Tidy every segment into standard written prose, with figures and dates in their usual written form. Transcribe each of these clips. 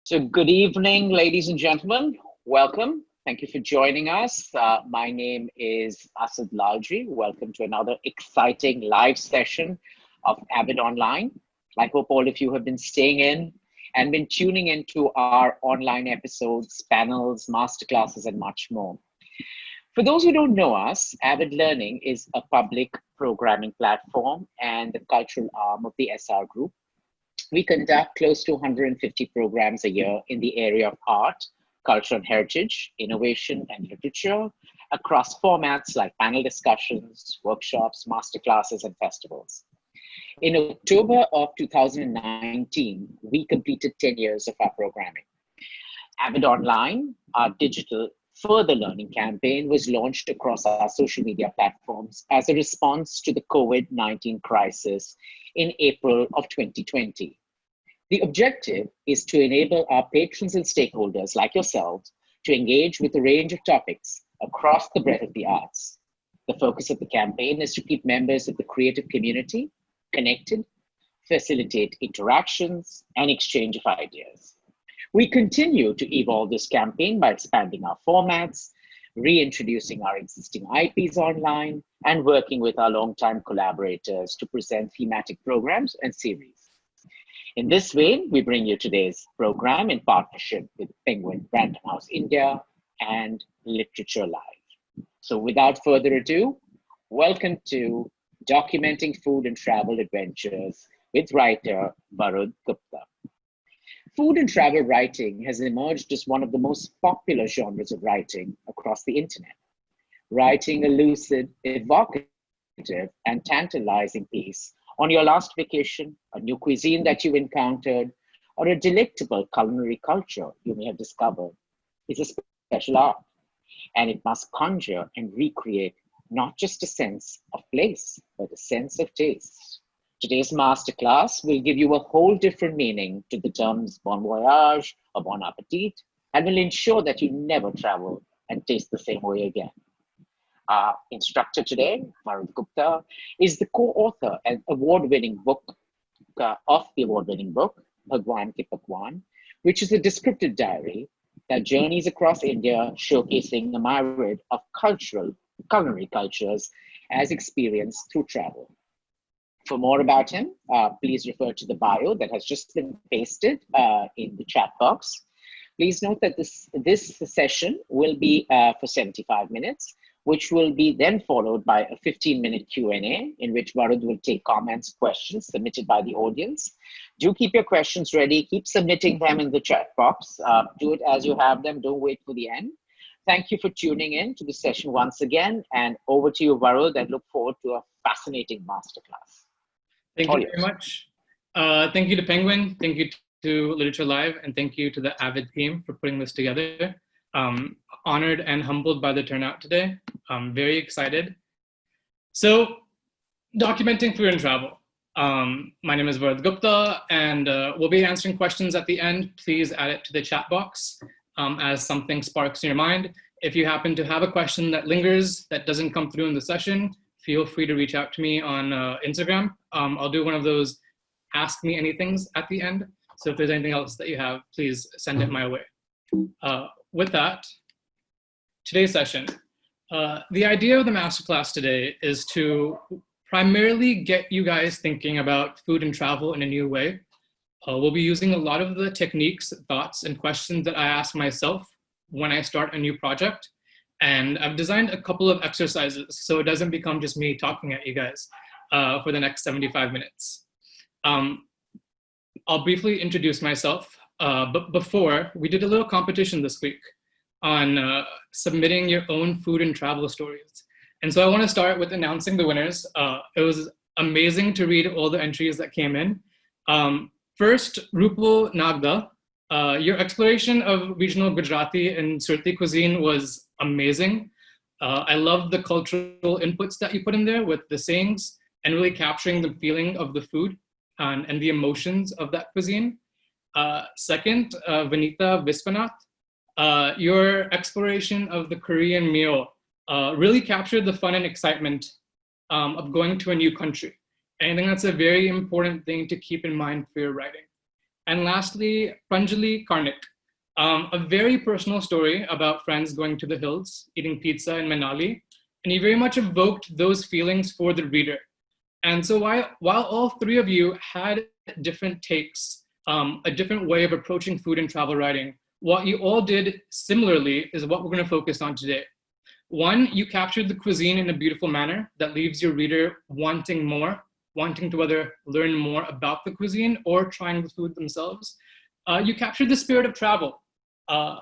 So, good evening, ladies and gentlemen. Welcome. Thank you for joining us. My name is Asad Lalji. Welcome to another exciting live session of Avid Online. I hope all of you have been staying in and been tuning into our online episodes, panels, masterclasses, and much more. For those who don't know us, Avid Learning is a public programming platform and the cultural arm of the SR Group. We conduct close to 150 programs a year in the area of art, culture and heritage, innovation and literature across formats like panel discussions, workshops, masterclasses, and festivals. In October of 2019, we completed 10 years of our programming. Avid Online, our digital further learning campaign, was launched across our social media platforms as a response to the COVID-19 crisis in April of 2020. The objective is to enable our patrons and stakeholders like yourselves to engage with a range of topics across the breadth of the arts. The focus of the campaign is to keep members of the creative community connected, facilitate interactions, and exchange of ideas. We continue to evolve this campaign by expanding our formats, reintroducing our existing IPs online, and working with our longtime collaborators to present thematic programs and series. In this vein, we bring you today's program in partnership with Penguin Random House India and Literature Live. So without further ado, welcome to Documenting Food and Travel Adventures with writer Varud Gupta. Food and travel writing has emerged as one of the most popular genres of writing across the internet. Writing a lucid, evocative, and tantalizing piece on your last vacation, a new cuisine that you encountered, or a delectable culinary culture you may have discovered is a special art, and it must conjure and recreate not just a sense of place, but a sense of taste. Today's masterclass will give you a whole different meaning to the terms bon voyage or bon appetit, and will ensure that you never travel and taste the same way again. Our instructor today, Varud Gupta, is the co-author and award-winning book of the award-winning book, Bhagwan Ke Pakwan, which is a descriptive diary that journeys across India, showcasing a myriad of culinary cultures as experienced through travel. For more about him, please refer to the bio that has just been pasted in the chat box. Please note that this session will be for 75 minutes, which will be then followed by a 15-minute Q&A in which Varud will take comments, questions submitted by the audience. Do keep your questions ready. Keep submitting them in the chat box. Do it as you have them. Don't wait for the end. Thank you for tuning in to the session once again. And over to you, Varud, and look forward to a fascinating masterclass. Thank you very much. Thank you to Penguin, thank you to Literature Live, and thank you to the Avid team for putting this together. Honored and humbled by the turnout today. I'm very excited. So, documenting food and travel. My name is Varud Gupta, and we'll be answering questions at the end. Please add it to the chat box as something sparks in your mind. If you happen to have a question that lingers, that doesn't come through in the session, feel free to reach out to me on Instagram. I'll do one of those ask me anythings at the end. So if there's anything else that you have, please send it my way. With that, today's session. The idea of the masterclass today is to primarily get you guys thinking about food and travel in a new way. We'll be using a lot of the techniques, thoughts, and questions that I ask myself when I start a new project. And I've designed a couple of exercises so it doesn't become just me talking at you guys for the next 75 minutes. I'll briefly introduce myself, but before, we did a little competition this week on submitting your own food and travel stories. And so I want to start with announcing the winners. It was amazing to read all the entries that came in. First, Rupal Nagda. Your exploration of regional Gujarati and Surti cuisine was amazing. I loved the cultural inputs that you put in there with the sayings and really capturing the feeling of the food and the emotions of that cuisine. Second, Vanita Viswanath, your exploration of the Korean meal really captured the fun and excitement of going to a new country. And I think that's a very important thing to keep in mind for your writing. And lastly, Pranjali Karnik, a very personal story about friends going to the hills, eating pizza in Manali. And he very much evoked those feelings for the reader. And so while all three of you had different takes, a different way of approaching food and travel writing, what you all did similarly is what we're going to focus on today. One, you captured the cuisine in a beautiful manner that leaves your reader wanting more, wanting to whether learn more about the cuisine or trying the food themselves. You captured the spirit of travel. Uh,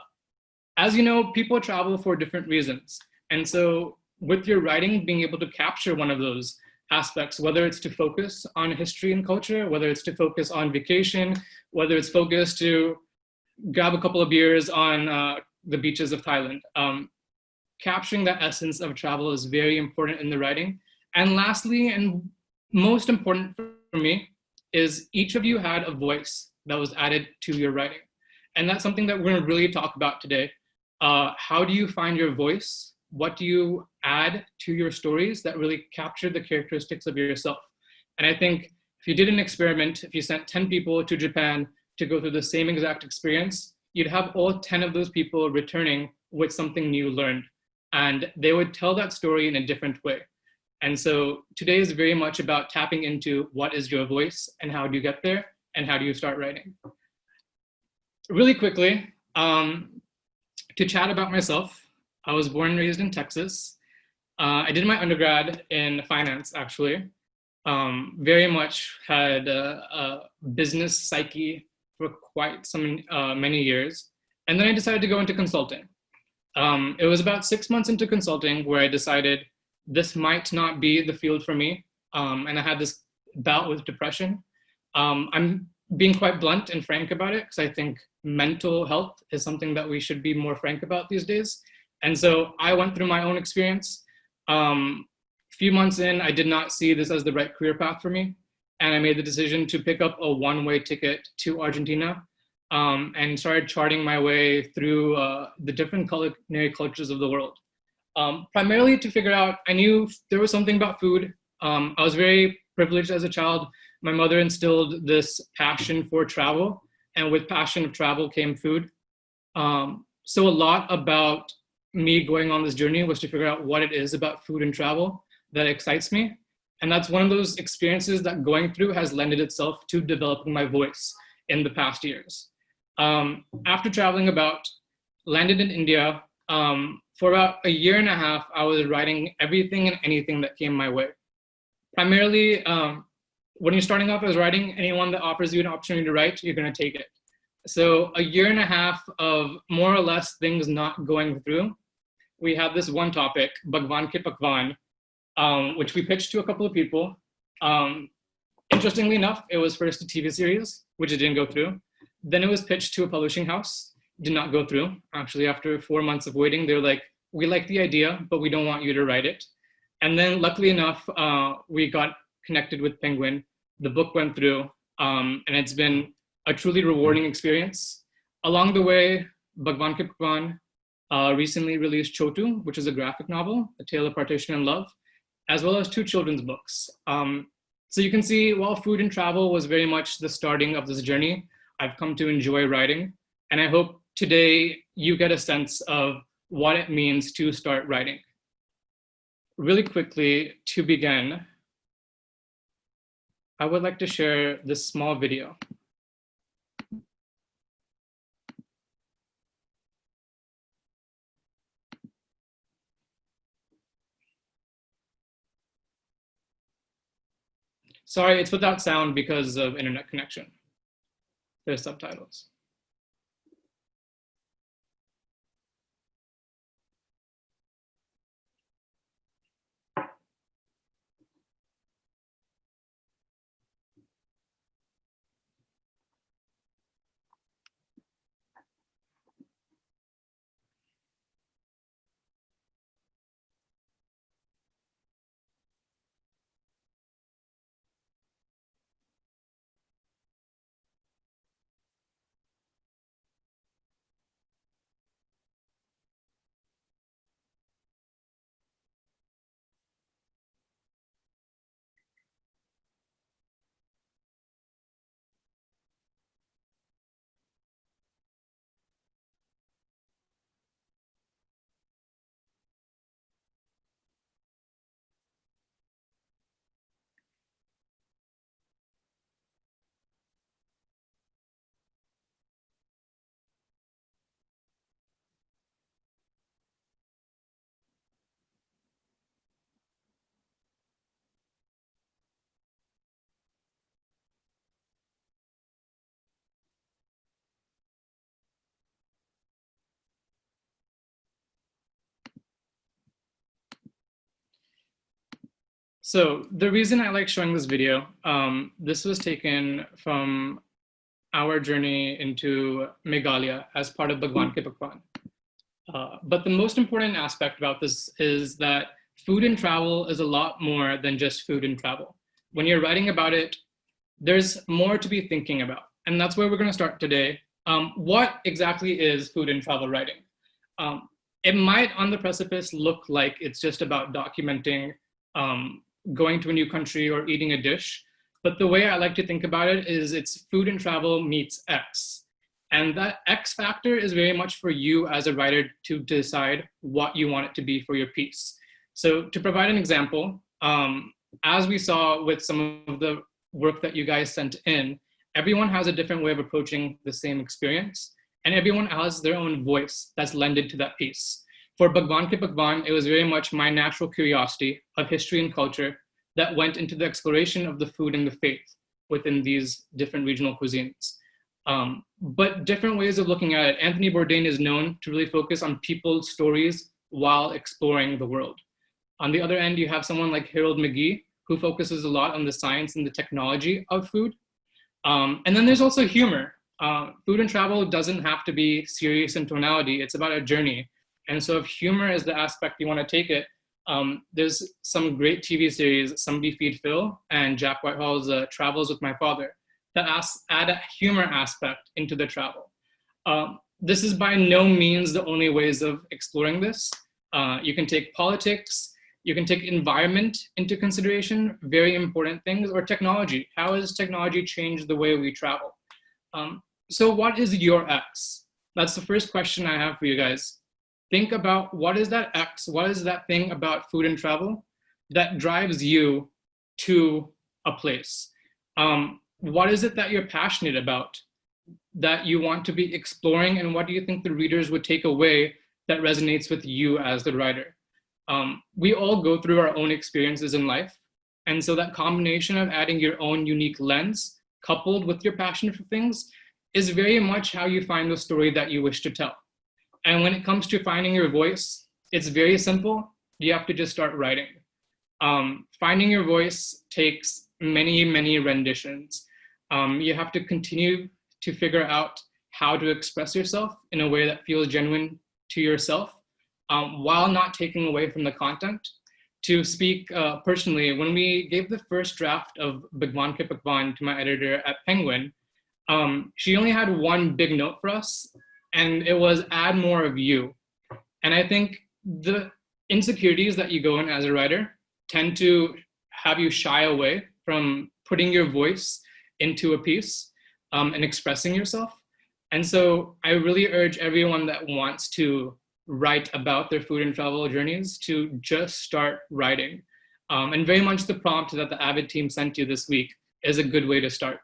as you know, people travel for different reasons. And so with your writing, being able to capture one of those aspects, whether it's to focus on history and culture, whether it's to focus on vacation, whether it's focused to grab a couple of beers on the beaches of Thailand. Capturing that essence of travel is very important in the writing. And lastly, and most important for me, is each of you had a voice that was added to your writing. And that's something that we're going to really talk about today. How do you find your voice? What do you add to your stories that really capture the characteristics of yourself? And I think if you did an experiment, if you sent 10 people to Japan to go through the same exact experience, you'd have all 10 of those people returning with something new learned. And they would tell that story in a different way. And so today is very much about tapping into what is your voice and how do you get there and how do you start writing. Really quickly, to chat about myself, I was born and raised in Texas. I did my undergrad in finance, actually. Very much had a business psyche for quite some many years. And then I decided to go into consulting. It was about 6 months into consulting where I decided this might not be the field for me. And I had this bout with depression. I'm being quite blunt and frank about it because I think mental health is something that we should be more frank about these days. And so I went through my own experience. A few months in, I did not see this as the right career path for me. And I made the decision to pick up a one-way ticket to Argentina and started charting my way through the different culinary cultures of the world. Primarily to figure out, I knew there was something about food. I was very privileged as a child. My mother instilled this passion for travel, and with passion of travel came food. So a lot about me going on this journey was to figure out what it is about food and travel that excites me. And that's one of those experiences that going through has lended itself to developing my voice in the past years. After traveling about, landed in India, for about a year and a half, I was writing everything and anything that came my way. Primarily, when you're starting off as writing, anyone that offers you an opportunity to write, you're going to take it. So a year and a half of more or less things not going through, we had this one topic, Bhagwan Ke Pakwan, which we pitched to a couple of people. Interestingly enough, it was first a TV series, which it didn't go through. Then it was pitched to a publishing house, did not go through. Actually, after 4 months of waiting, they were like, we like the idea, but we don't want you to write it. And then luckily enough, we got connected with Penguin. The book went through, and it's been a truly rewarding experience. Along the way, Bhagwan Ke Pakwan recently released Chotu, which is a graphic novel, A Tale of Partition and Love, as well as 2 children's books. So you can see while food and travel was very much the starting of this journey, I've come to enjoy writing. And I hope today you get a sense of what it means to start writing. Really quickly, to begin, I would like to share this small video. Sorry, it's without sound because of internet connection. There's subtitles. So the reason I like showing this video, this was taken from our journey into Meghalaya as part of Bhagwan Ke Pakwan. But the most important aspect about this is that food and travel is a lot more than just food and travel. When you're writing about it, there's more to be thinking about. And that's where we're going to start today. What exactly is food and travel writing? It might on the precipice look like it's just about documenting going to a new country or eating a dish. But the way I like to think about it is it's food and travel meets X. And that X factor is very much for you as a writer to decide what you want it to be for your piece. So to provide an example, as we saw with some of the work that you guys sent in, everyone has a different way of approaching the same experience, and everyone has their own voice that's lended to that piece. For Bhagwan Ke Pakwan, it was very much my natural curiosity of history and culture that went into the exploration of the food and the faith within these different regional cuisines. But different ways of looking at it. Anthony Bourdain is known to really focus on people's stories while exploring the world. On the other end, you have someone like Harold McGee, who focuses a lot on the science and the technology of food. And then there's also humor. Food and travel doesn't have to be serious in tonality. It's about a journey. And so if humor is the aspect you want to take it, there's some great TV series, Somebody Feed Phil and Jack Whitehall's Travels with My Father, that add a humor aspect into the travel. This is by no means the only ways of exploring this. You can take politics, you can take environment into consideration, very important things, or technology. How has technology changed the way we travel? So what is your X? That's the first question I have for you guys. Think about what is that X, what is that thing about food and travel that drives you to a place? What is it that you're passionate about, that you want to be exploring, and what do you think the readers would take away that resonates with you as the writer? We all go through our own experiences in life, and so that combination of adding your own unique lens coupled with your passion for things is very much how you find the story that you wish to tell. And when it comes to finding your voice, it's very simple. You have to just start writing. Finding your voice takes many, many renditions. You have to continue to figure out how to express yourself in a way that feels genuine to yourself, while not taking away from the content. To speak personally, when we gave the first draft of Bhagwan Ke Pakwan to my editor at Penguin, she only had one big note for us, and it was add more of you. And I think the insecurities that you go in as a writer tend to have you shy away from putting your voice into a piece and expressing yourself. And so I really urge everyone that wants to write about their food and travel journeys to just start writing. And very much the prompt that the Avid team sent you this week is a good way to start.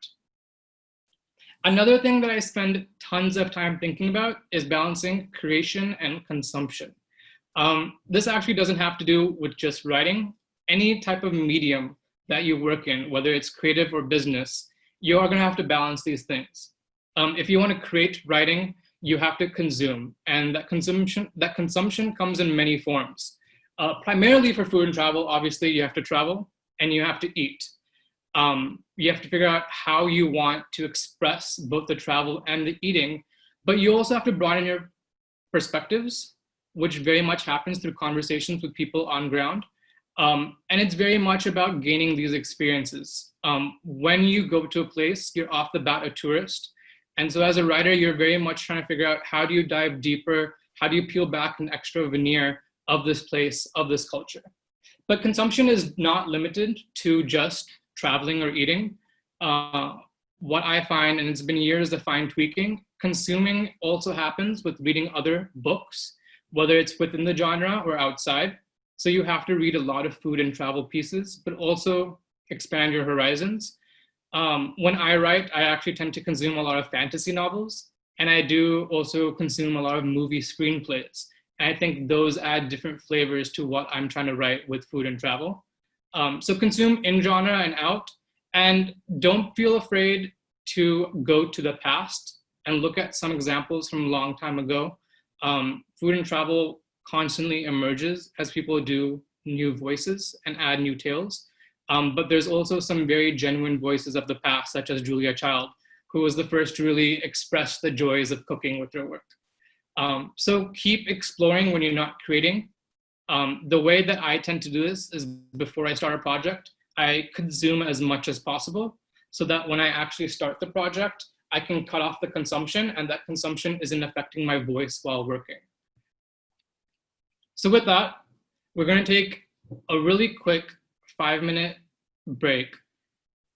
Another thing that I spend tons of time thinking about is balancing creation and consumption. This actually doesn't have to do with just writing. Any type of medium that you work in, whether it's creative or business, you are going to have to balance these things. If you want to create writing, you have to consume, and that consumption comes in many forms. Primarily for food and travel, obviously you have to travel and you have to eat. You have to figure out how you want to express both the travel and the eating, but you also have to broaden your perspectives, which very much happens through conversations with people on ground. And it's very much about gaining these experiences. When you go to a place, you're off the bat a tourist. And so as a writer, you're very much trying to figure out how do you dive deeper, how do you peel back an extra veneer of this place, of this culture. But consumption is not limited to just traveling or eating. What I find, and it's been years of fine tweaking, consuming also happens with reading other books, whether it's within the genre or outside. So you have to read a lot of food and travel pieces, but also expand your horizons. When I write, I actually tend to consume a lot of fantasy novels, and I do also consume a lot of movie screenplays. And I think those add different flavors to what I'm trying to write with food and travel. So consume in genre and out, and don't feel afraid to go to the past and look at some examples from a long time ago. Food and travel constantly emerges as people do new voices and add new tales. But there's also some very genuine voices of the past, such as Julia Child, who was the first to really express the joys of cooking with her work. So keep exploring when you're not creating. The way that I tend to do this is before I start a project, I consume as much as possible so that when I actually start the project, I can cut off the consumption and that consumption isn't affecting my voice while working. So with that, we're going to take a really quick 5-minute break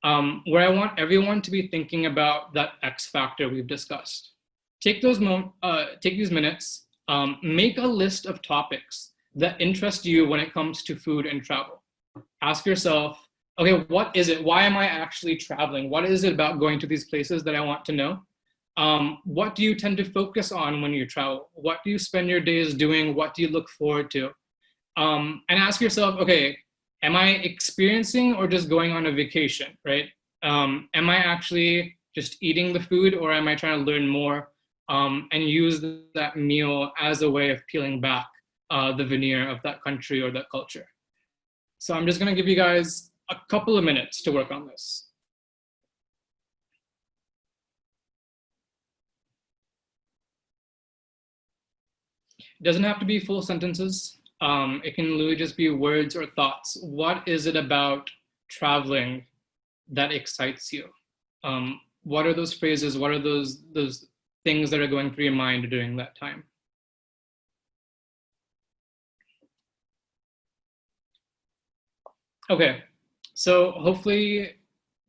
where I want everyone to be thinking about that X factor we've discussed. Take these minutes, make a list of topics that interest you when it comes to food and travel. Ask yourself, okay, what is it? Why am I actually traveling? What is it about going to these places that I want to know? What do you tend to focus on when you travel? What do you spend your days doing? What do you look forward to? And ask yourself, okay, am I experiencing or just going on a vacation, right? Am I actually just eating the food or am I trying to learn more and use that meal as a way of peeling back the veneer of that country or that culture? So I'm just gonna give you guys a couple of minutes to work on this. It doesn't have to be full sentences. It can literally just be words or thoughts. What is it about traveling that excites you? What are those phrases? What are those things that are going through your mind during that time? Okay, so hopefully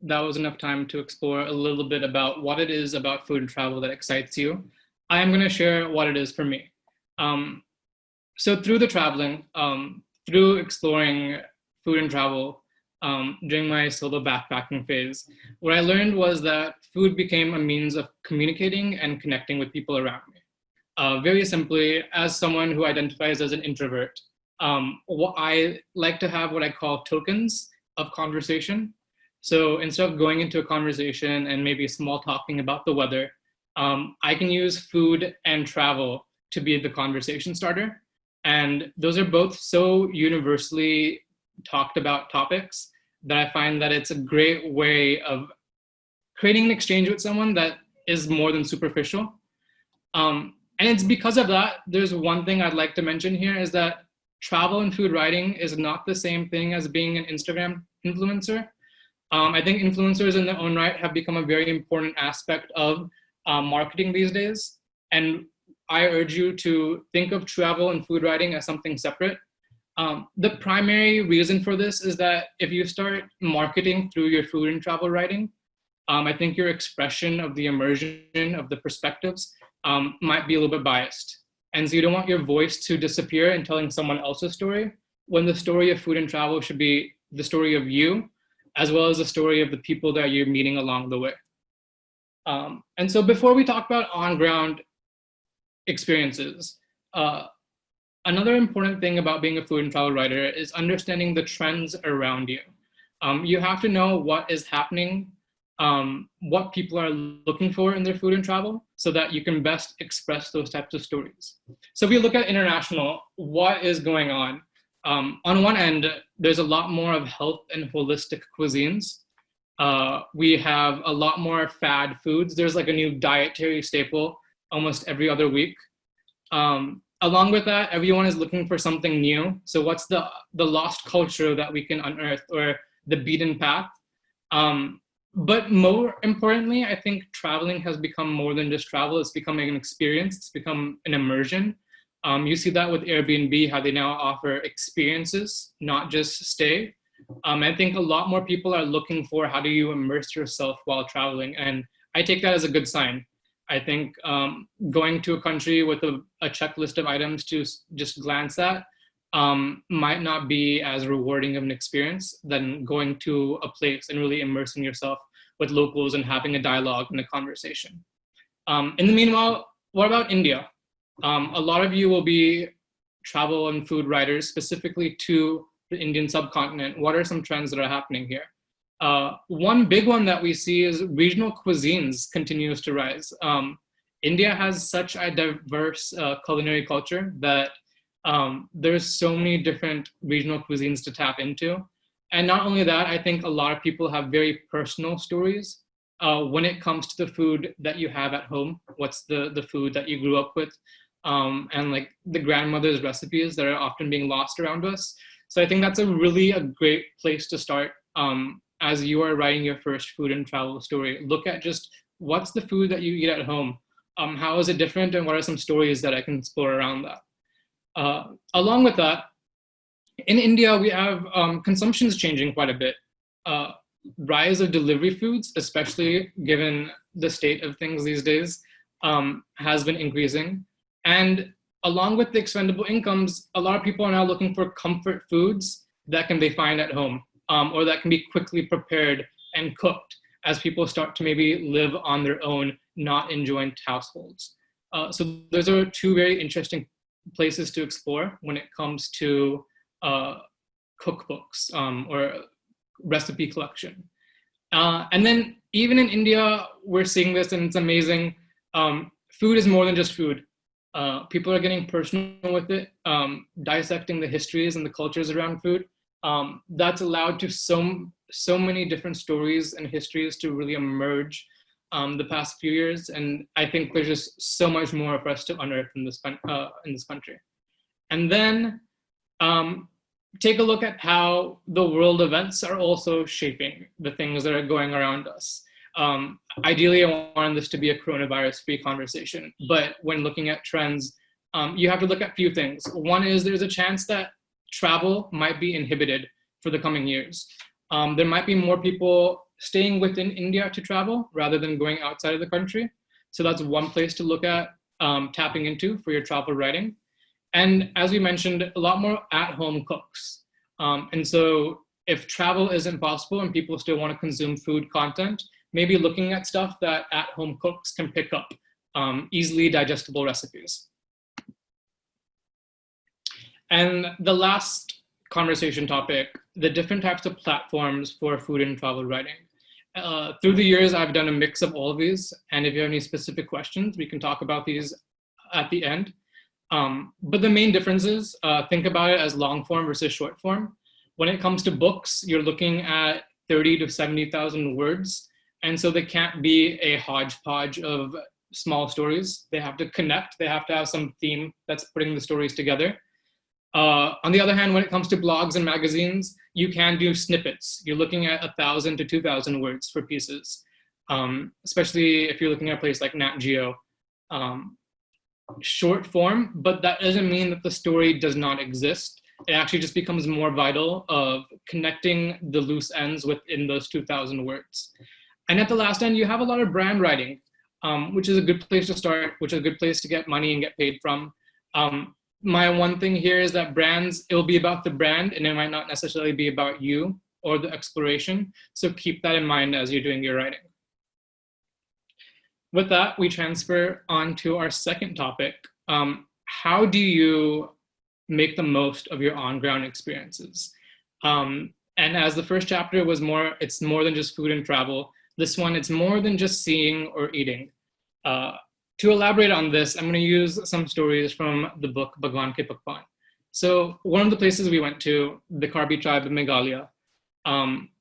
that was enough time to explore a little bit about what it is about food and travel that excites you. I am going to share what it is for me. So through the traveling, through exploring food and travel during my solo backpacking phase, what I learned was that food became a means of communicating and connecting with people around me. Very simply, as someone who identifies as an introvert, I like to have what I call tokens of conversation. So instead of going into a conversation and maybe small talking about the weather, I can use food and travel to be the conversation starter. And those are both so universally talked about topics that I find that it's a great way of creating an exchange with someone that is more than superficial. And it's because of that, there's one thing I'd like to mention here is that travel and food writing is not the same thing as being an Instagram influencer. I think influencers in their own right have become a very important aspect of marketing these days. And I urge you to think of travel and food writing as something separate. The primary reason for this is that if you start marketing through your food and travel writing, I think your expression of the immersion of the perspectives might be a little bit biased. And so you don't want your voice to disappear in telling someone else's story, when the story of food and travel should be the story of you, as well as the story of the people that you're meeting along the way. And so before we talk about on-ground experiences, another important thing about being a food and travel writer is understanding the trends around you. You have to know what is happening, what people are looking for in their food and travel, so that you can best express those types of stories. So if we look at international, what is going on? On one end, there's a lot more of health and holistic cuisines. We have a lot more fad foods. There's like a new dietary staple almost every other week. Along with that, everyone is looking for something new. So what's the lost culture that we can unearth, or the beaten path? But more importantly, I think traveling has become more than just travel. It's becoming an experience. It's become an immersion. You see that with Airbnb, how they now offer experiences, not just stay. I think a lot more people are looking for how do you immerse yourself while traveling. And I take that as a good sign. I think going to a country with a checklist of items to just glance at might not be as rewarding of an experience than going to a place and really immersing yourself with locals and having a dialogue and a conversation. In the meanwhile, what about India? A lot of you will be travel and food writers specifically to the Indian subcontinent. What are some trends that are happening here? One big one that we see is regional cuisines continues to rise. India has such a diverse culinary culture that there's so many different regional cuisines to tap into. And not only that, I think a lot of people have very personal stories when it comes to the food that you have at home. What's the food that you grew up with, and like the grandmother's recipes that are often being lost around us. So I think that's a great place to start as you are writing your first food and travel story. Look at just what's the food that you eat at home. How is it different, and what are some stories that I can explore around that? Along with that, in India, we have consumption is changing quite a bit. Rise of delivery foods, especially given the state of things these days, has been increasing. And along with the expendable incomes, a lot of people are now looking for comfort foods that can they find at home, or that can be quickly prepared and cooked as people start to maybe live on their own, not in joint households. So those are two very interesting places to explore when it comes to cookbooks or recipe collection. And then even in India, we're seeing this, and it's amazing. Food is more than just food. People are getting personal with it, dissecting the histories and the cultures around food. That's allowed to so many different stories and histories to really emerge the past few years. And I think there's just so much more for us to unearth in this country. And then take a look at how the world events are also shaping the things that are going around us. Ideally, I want this to be a coronavirus-free conversation, but when looking at trends, you have to look at a few things. One is there's a chance that travel might be inhibited for the coming years. There might be more people staying within India to travel rather than going outside of the country. So that's one place to look at tapping into for your travel writing. And as we mentioned, a lot more at-home cooks. And so if travel isn't possible and people still want to consume food content, maybe looking at stuff that at-home cooks can pick up, easily digestible recipes. And the last conversation topic, the different types of platforms for food and travel writing. Through the years, I've done a mix of all of these. And if you have any specific questions, we can talk about these at the end. But the main difference is, think about it as long form versus short form. When it comes to books, you're looking at 30 to 70,000 words. And so they can't be a hodgepodge of small stories. They have to connect. They have to have some theme that's putting the stories together. On the other hand, when it comes to blogs and magazines, you can do snippets. You're looking at 1,000 to 2,000 words for pieces, especially if you're looking at a place like Nat Geo. Short form, but that doesn't mean that the story does not exist. It actually just becomes more vital of connecting the loose ends within those 2,000 words. And at the last end, you have a lot of brand writing, which is a good place to start, which is a good place to get money and get paid from. My one thing here is that brands, it'll be about the brand and it might not necessarily be about you or the exploration. So keep that in mind as you're doing your writing. With that, we transfer on to our second topic. How do you make the most of your on-ground experiences? And as the first chapter was it's more than just food and travel. This one, it's more than just seeing or eating. To elaborate on this, I'm going to use some stories from the book Bhagwan Ke Pakwan. So one of the places we went to, the Karbi tribe of Meghalaya,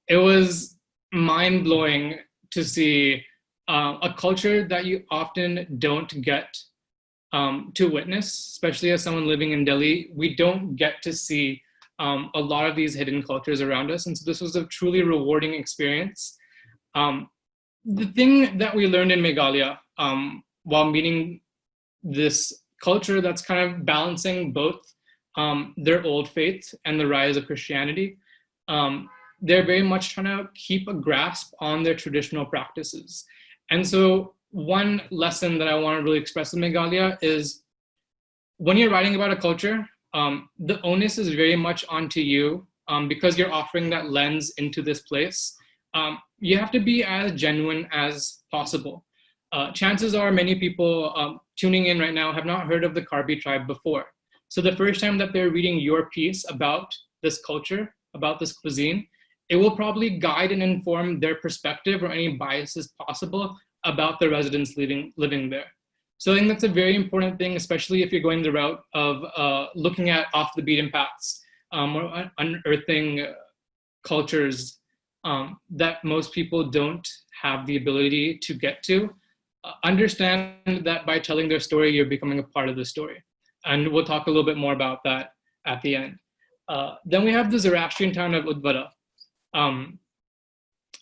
it was mind-blowing to see a culture that you often don't get to witness, especially as someone living in Delhi. We don't get to see a lot of these hidden cultures around us. And so this was a truly rewarding experience. The thing that we learned in Meghalaya while meeting this culture that's kind of balancing both their old faith and the rise of Christianity, they're very much trying to keep a grasp on their traditional practices. And so one lesson that I want to really express in Meghalaya is when you're writing about a culture, the onus is very much onto you because you're offering that lens into this place. You have to be as genuine as possible. Chances are many people tuning in right now have not heard of the Karbi tribe before. So the first time that they're reading your piece about this culture, about this cuisine, it will probably guide and inform their perspective or any biases possible about the residents living there. So I think that's a very important thing, especially if you're going the route of looking at off the beaten paths or unearthing cultures that most people don't have the ability to get to, understand that by telling their story, you're becoming a part of the story. And we'll talk a little bit more about that at the end. Then we have the Zoroastrian town of Udvara.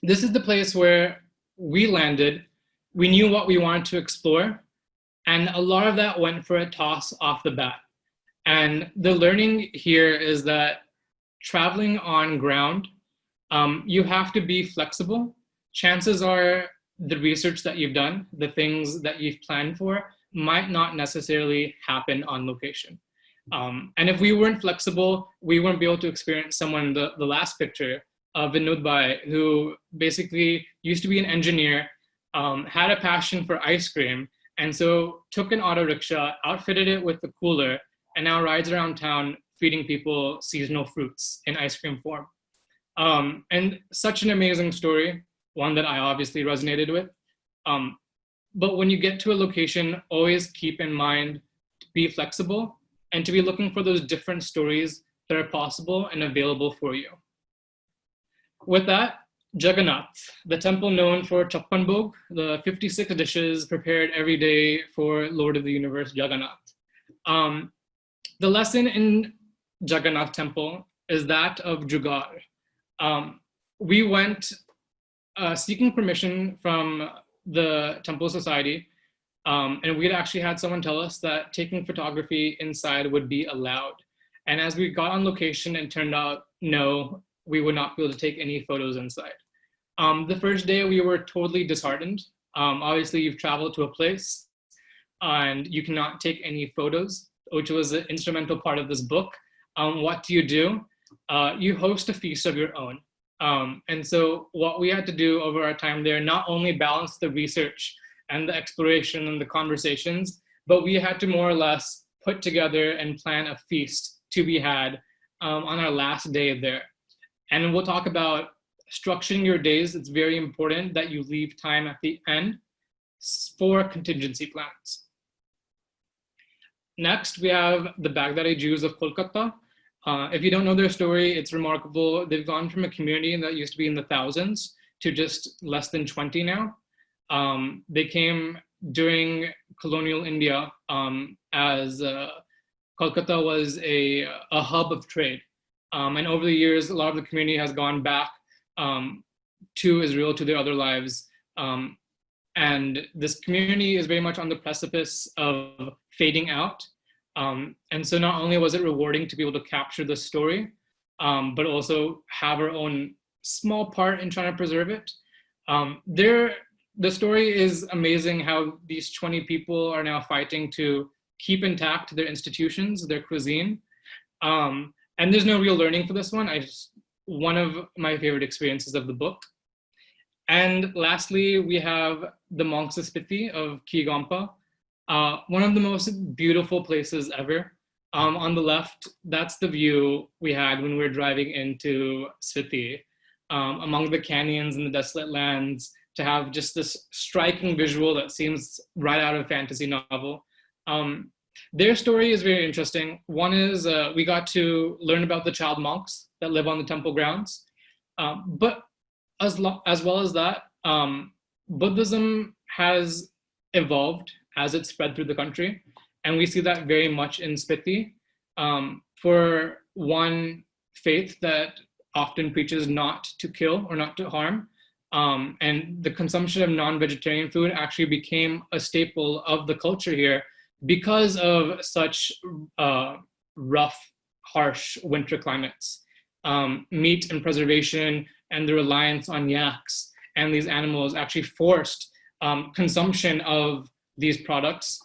This is the place where we landed. We knew what we wanted to explore, and a lot of that went for a toss off the bat. And the learning here is that traveling on ground, you have to be flexible. Chances are the research that you've done, the things that you've planned for, might not necessarily happen on location. And if we weren't flexible, we wouldn't be able to experience someone, the last picture of Vinod Bhai, who basically used to be an engineer, had a passion for ice cream, and so took an auto rickshaw, outfitted it with a cooler, and now rides around town feeding people seasonal fruits in ice cream form. And such an amazing story, one that I obviously resonated with. But when you get to a location, always keep in mind to be flexible and to be looking for those different stories that are possible and available for you. With that, Jagannath, the temple known for Chappan Bhog, the 56 dishes prepared every day for Lord of the Universe, Jagannath. The lesson in Jagannath temple is that of Jugaad. We went seeking permission from the temple society, and we had actually had someone tell us that taking photography inside would be allowed. And as we got on location, it turned out, no, we would not be able to take any photos inside. The first day we were totally disheartened. Obviously you've traveled to a place and you cannot take any photos, which was an instrumental part of this book. What do? You host a feast of your own. And so what we had to do over our time there, not only balance the research and the exploration and the conversations, but we had to more or less put together and plan a feast to be had on our last day there. And we'll talk about structuring your days. It's very important that you leave time at the end for contingency plans. Next, we have the Baghdadi Jews of Kolkata. If you don't know their story, it's remarkable. They've gone from a community that used to be in the thousands to just less than 20 now. They came during colonial India as Kolkata was a hub of trade. And over the years, a lot of the community has gone back to Israel, to their other lives. And this community is very much on the precipice of fading out. And so not only was it rewarding to be able to capture the story, but also have our own small part in trying to preserve it. The story is amazing how these 20 people are now fighting to keep intact their institutions, their cuisine. And there's no real learning for this one. One of my favorite experiences of the book. And lastly, we have the monks of Spiti of Kigompa. One of the most beautiful places ever. On the left, that's the view we had when we were driving into Spiti, among the canyons and the desolate lands, to have just this striking visual that seems right out of a fantasy novel. Their story is very interesting. One is we got to learn about the child monks that live on the temple grounds. But as well as that, Buddhism has evolved as it spread through the country. And we see that very much in Spiti. For one faith that often preaches not to kill or not to harm. And the consumption of non-vegetarian food actually became a staple of the culture here because of such rough, harsh winter climates. Meat and preservation and the reliance on yaks and these animals actually forced consumption of these products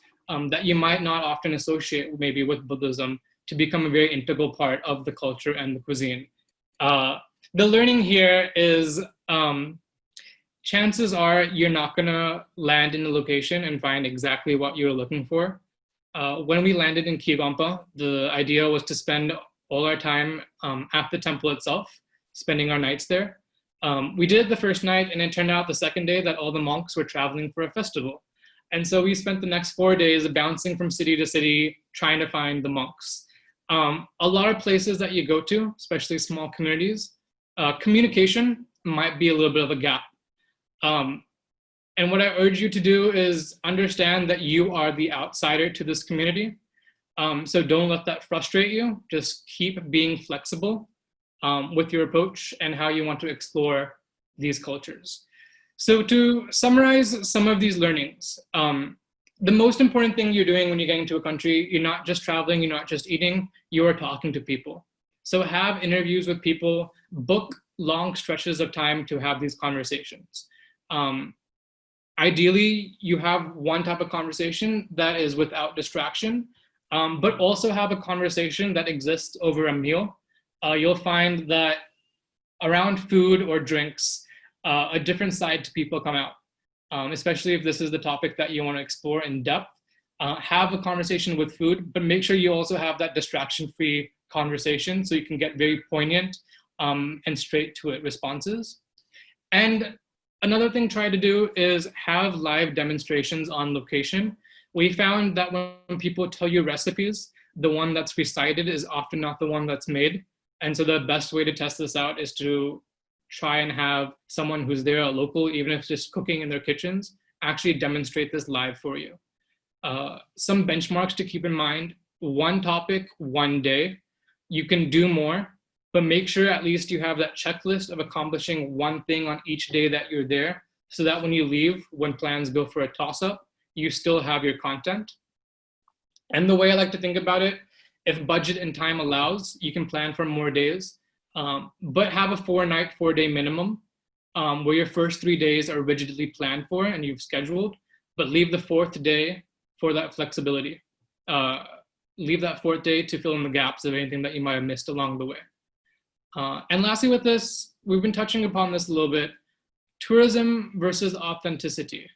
that you might not often associate maybe with Buddhism to become a very integral part of the culture and the cuisine. The learning here is chances are you're not gonna land in a location and find exactly what you're looking for. When we landed in Kigompa, the idea was to spend all our time at the temple itself, spending our nights there. We did it the first night, and it turned out the second day that all the monks were traveling for a festival. And so we spent the next 4 days bouncing from city to city, trying to find the monks. A lot of places that you go to, especially small communities, Communication might be a little bit of a gap. And what I urge you to do is understand that you are the outsider to this community. So don't let that frustrate you. Just keep being flexible with your approach and how you want to explore these cultures. So to summarize some of these learnings, the most important thing you're doing when you're getting to a country, you're not just traveling, you're not just eating, you are talking to people. So have interviews with people, book long stretches of time to have these conversations. Ideally, you have one type of conversation that is without distraction, but also have a conversation that exists over a meal. You'll find that around food or drinks, a different side to people come out, especially if this is the topic that you want to explore in depth. Have a conversation with food, but make sure you also have that distraction-free conversation so you can get very poignant and straight to it responses. And another thing try to do is have live demonstrations on location. We found that when people tell you recipes, the one that's recited is often not the one that's made. And so the best way to test this out is to try and have someone who's there, a local, even if it's just cooking in their kitchens, actually demonstrate this live for you. Some benchmarks to keep in mind: one topic, one day. You can do more, but make sure at least you have that checklist of accomplishing one thing on each day that you're there, so that when you leave, when plans go for a toss-up, you still have your content. And the way I like to think about it, if budget and time allows, you can plan for more days, but have a 4-night, 4-day minimum where your first 3 days are rigidly planned for and you've scheduled, but leave the 4th day for that flexibility. Leave that 4th day to fill in the gaps of anything that you might have missed along the way. And lastly with this, we've been touching upon this a little bit, tourism versus authenticity.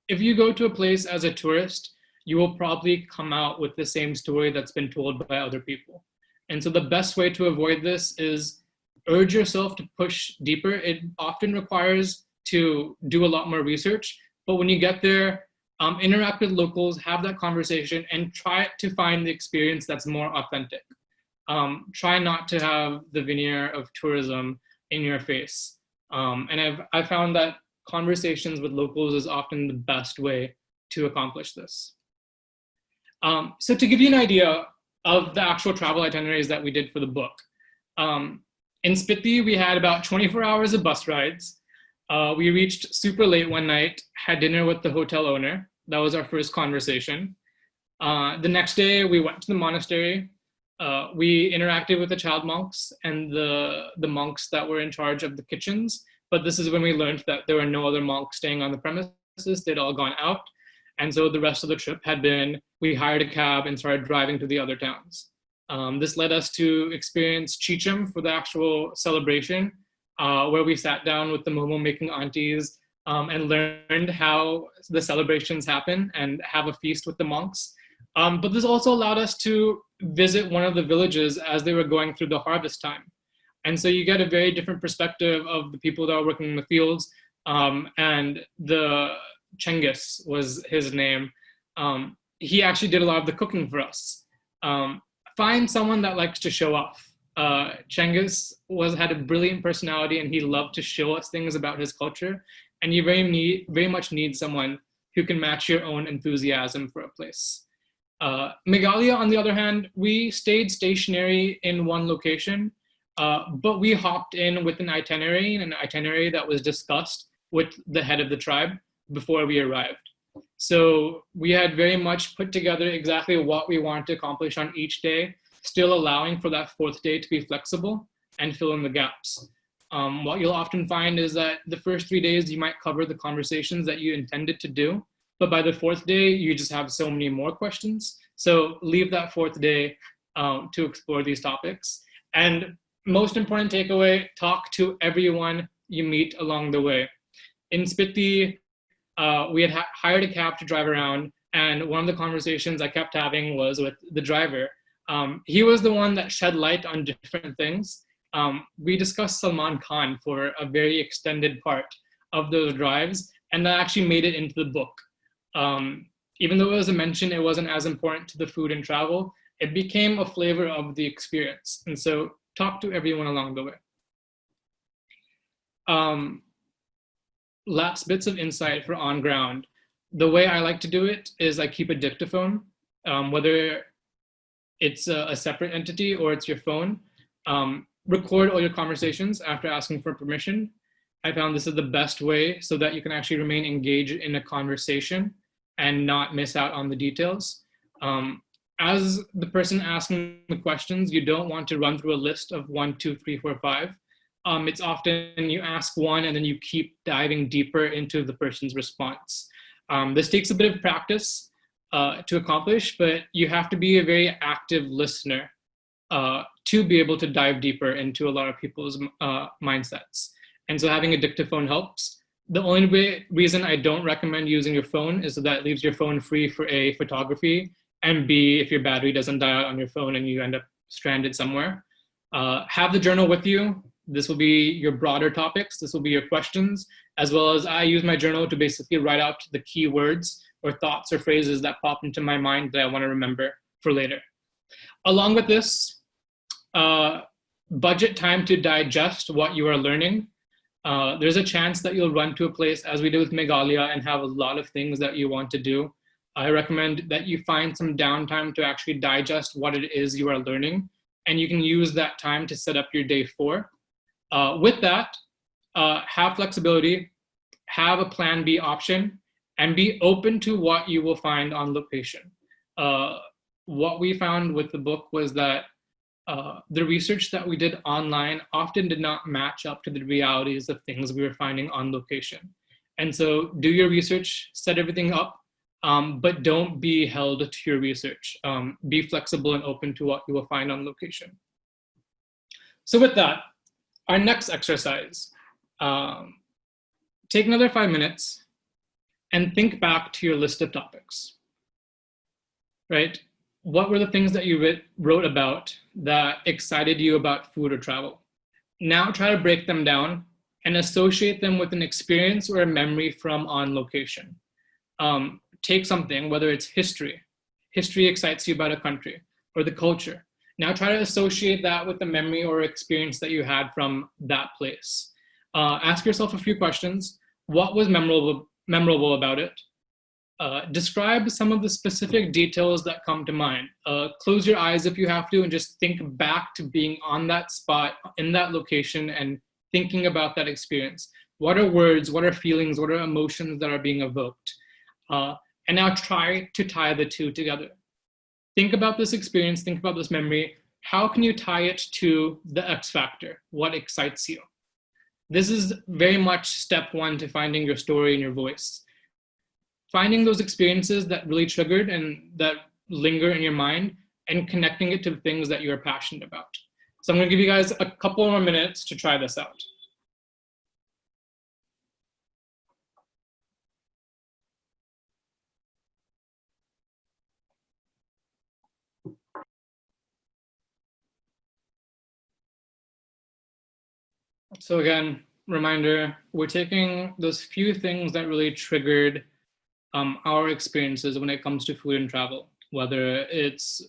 If you go to a place as a tourist, you will probably come out with the same story that's been told by other people. And so the best way to avoid this is urge yourself to push deeper. It often requires to do a lot more research, but when you get there, interact with locals, have that conversation, and try to find the experience that's more authentic. Try not to have the veneer of tourism in your face. And I've found that conversations with locals is often the best way to accomplish this. So to give you an idea of the actual travel itineraries that we did for the book, in Spiti, we had about 24 hours of bus rides. We reached super late one night, had dinner with the hotel owner. That was our first conversation. The next day, we went to the monastery. We interacted with the child monks and the monks that were in charge of the kitchens. But this is when we learned that there were no other monks staying on the premises. They'd all gone out. And so the rest of the trip had been, we hired a cab and started driving to the other towns. This led us to experience Chicham for the actual celebration, where we sat down with the momo making aunties and learned how the celebrations happen and have a feast with the monks. But this also allowed us to visit one of the villages as they were going through the harvest time. And so you get a very different perspective of the people that are working in the fields. And the Cengiz was his name. He actually did a lot of the cooking for us. Find someone that likes to show off. Cengiz had a brilliant personality and he loved to show us things about his culture. And you very much need someone who can match your own enthusiasm for a place. Meghalaya, on the other hand, we stayed stationary in one location, but we hopped in with an itinerary that was discussed with the head of the tribe before we arrived. So we had very much put together exactly what we wanted to accomplish on each day, still allowing for that 4th day to be flexible and fill in the gaps. What you'll often find is that the first 3 days you might cover the conversations that you intended to do, but by the 4th day, you just have so many more questions. So leave that 4th day to explore these topics. And most important takeaway, talk to everyone you meet along the way. In Spiti, we had hired a cab to drive around, and one of the conversations I kept having was with the driver. He was the one that shed light on different things. We discussed Salman Khan for a very extended part of those drives, and that actually made it into the book. Even though it was a mention, it wasn't as important to the food and travel. It became a flavor of the experience. And so talk to everyone along the way. Um, Last bits of insight for on ground. The way I like to do it is I keep a dictaphone, whether it's a separate entity or it's your phone. Record all your conversations after asking for permission. I found this is the best way so that you can actually remain engaged in a conversation and not miss out on the details. As the person asking the questions, you don't want to run through a list of 1, 2, 3, 4, 5. It's often you ask one and then you keep diving deeper into the person's response. This takes a bit of practice to accomplish, but you have to be a very active listener to be able to dive deeper into a lot of people's mindsets. And so having a dictaphone helps. The only reason I don't recommend using your phone is that it leaves your phone free for A, photography, and B, if your battery doesn't die out on your phone and you end up stranded somewhere. Have the journal with you. This will be your broader topics. This will be your questions, as well as I use my journal to basically write out the key words or thoughts or phrases that pop into my mind that I want to remember for later. Along with this, budget time to digest what you are learning. There's a chance that you'll run to a place, as we did with Meghalaya, and have a lot of things that you want to do. I recommend that you find some downtime to actually digest what it is you are learning, and you can use that time to set up your day for. With that, have flexibility, have a plan B option, and be open to what you will find on location. What we found with the book was that the research that we did online often did not match up to the realities of things we were finding on location. And so do your research, set everything up, but don't be held to your research. Be flexible and open to what you will find on location. So with that, our next exercise, take another 5 minutes and think back to your list of topics, right? What were the things that you wrote about that excited you about food or travel? Now try to break them down and associate them with an experience or a memory from on location. Take something, whether it's history. History excites you about a country, or the culture. Now try to associate that with the memory or experience that you had from that place. Ask yourself a few questions. What was memorable about it? Describe some of the specific details that come to mind. Close your eyes if you have to and just think back to being on that spot, in that location, and thinking about that experience. What are words, what are feelings, what are emotions that are being evoked? And now try to tie the two together. Think about this experience, think about this memory. How can you tie it to the X factor? What excites you? This is very much step one to finding your story and your voice. Finding those experiences that really triggered and that linger in your mind and connecting it to things that you're passionate about. So I'm gonna give you guys a couple more minutes to try this out. So again, reminder, we're taking those few things that really triggered our experiences when it comes to food and travel, whether it's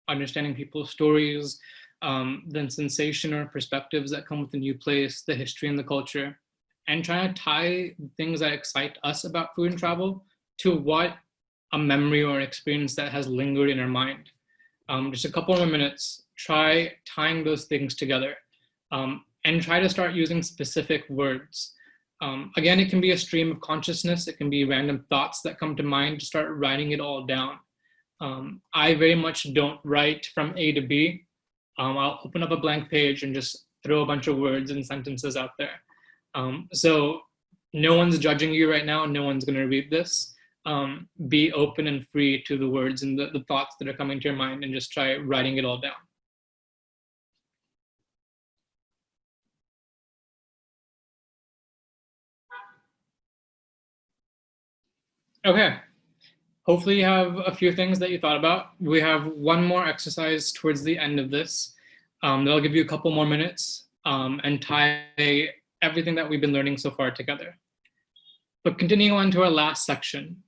understanding people's stories, then sensation or perspectives that come with a new place, the history and the culture, and trying to tie things that excite us about food and travel to what a memory or experience that has lingered in our mind. Just a couple more minutes, try tying those things together. And try to start using specific words. Again, it can be a stream of consciousness. It can be random thoughts that come to mind. To start writing it all down. I very much don't write from A to B. I'll open up a blank page and just throw a bunch of words and sentences out there. So no one's judging you right now. No one's going to read this. Be open and free to the words and the thoughts that are coming to your mind, and just try writing it all down. Okay, hopefully you have a few things that you thought about. We have one more exercise towards the end of this. That'll give you a couple more minutes and tie everything that we've been learning so far together. But continuing on to our last section,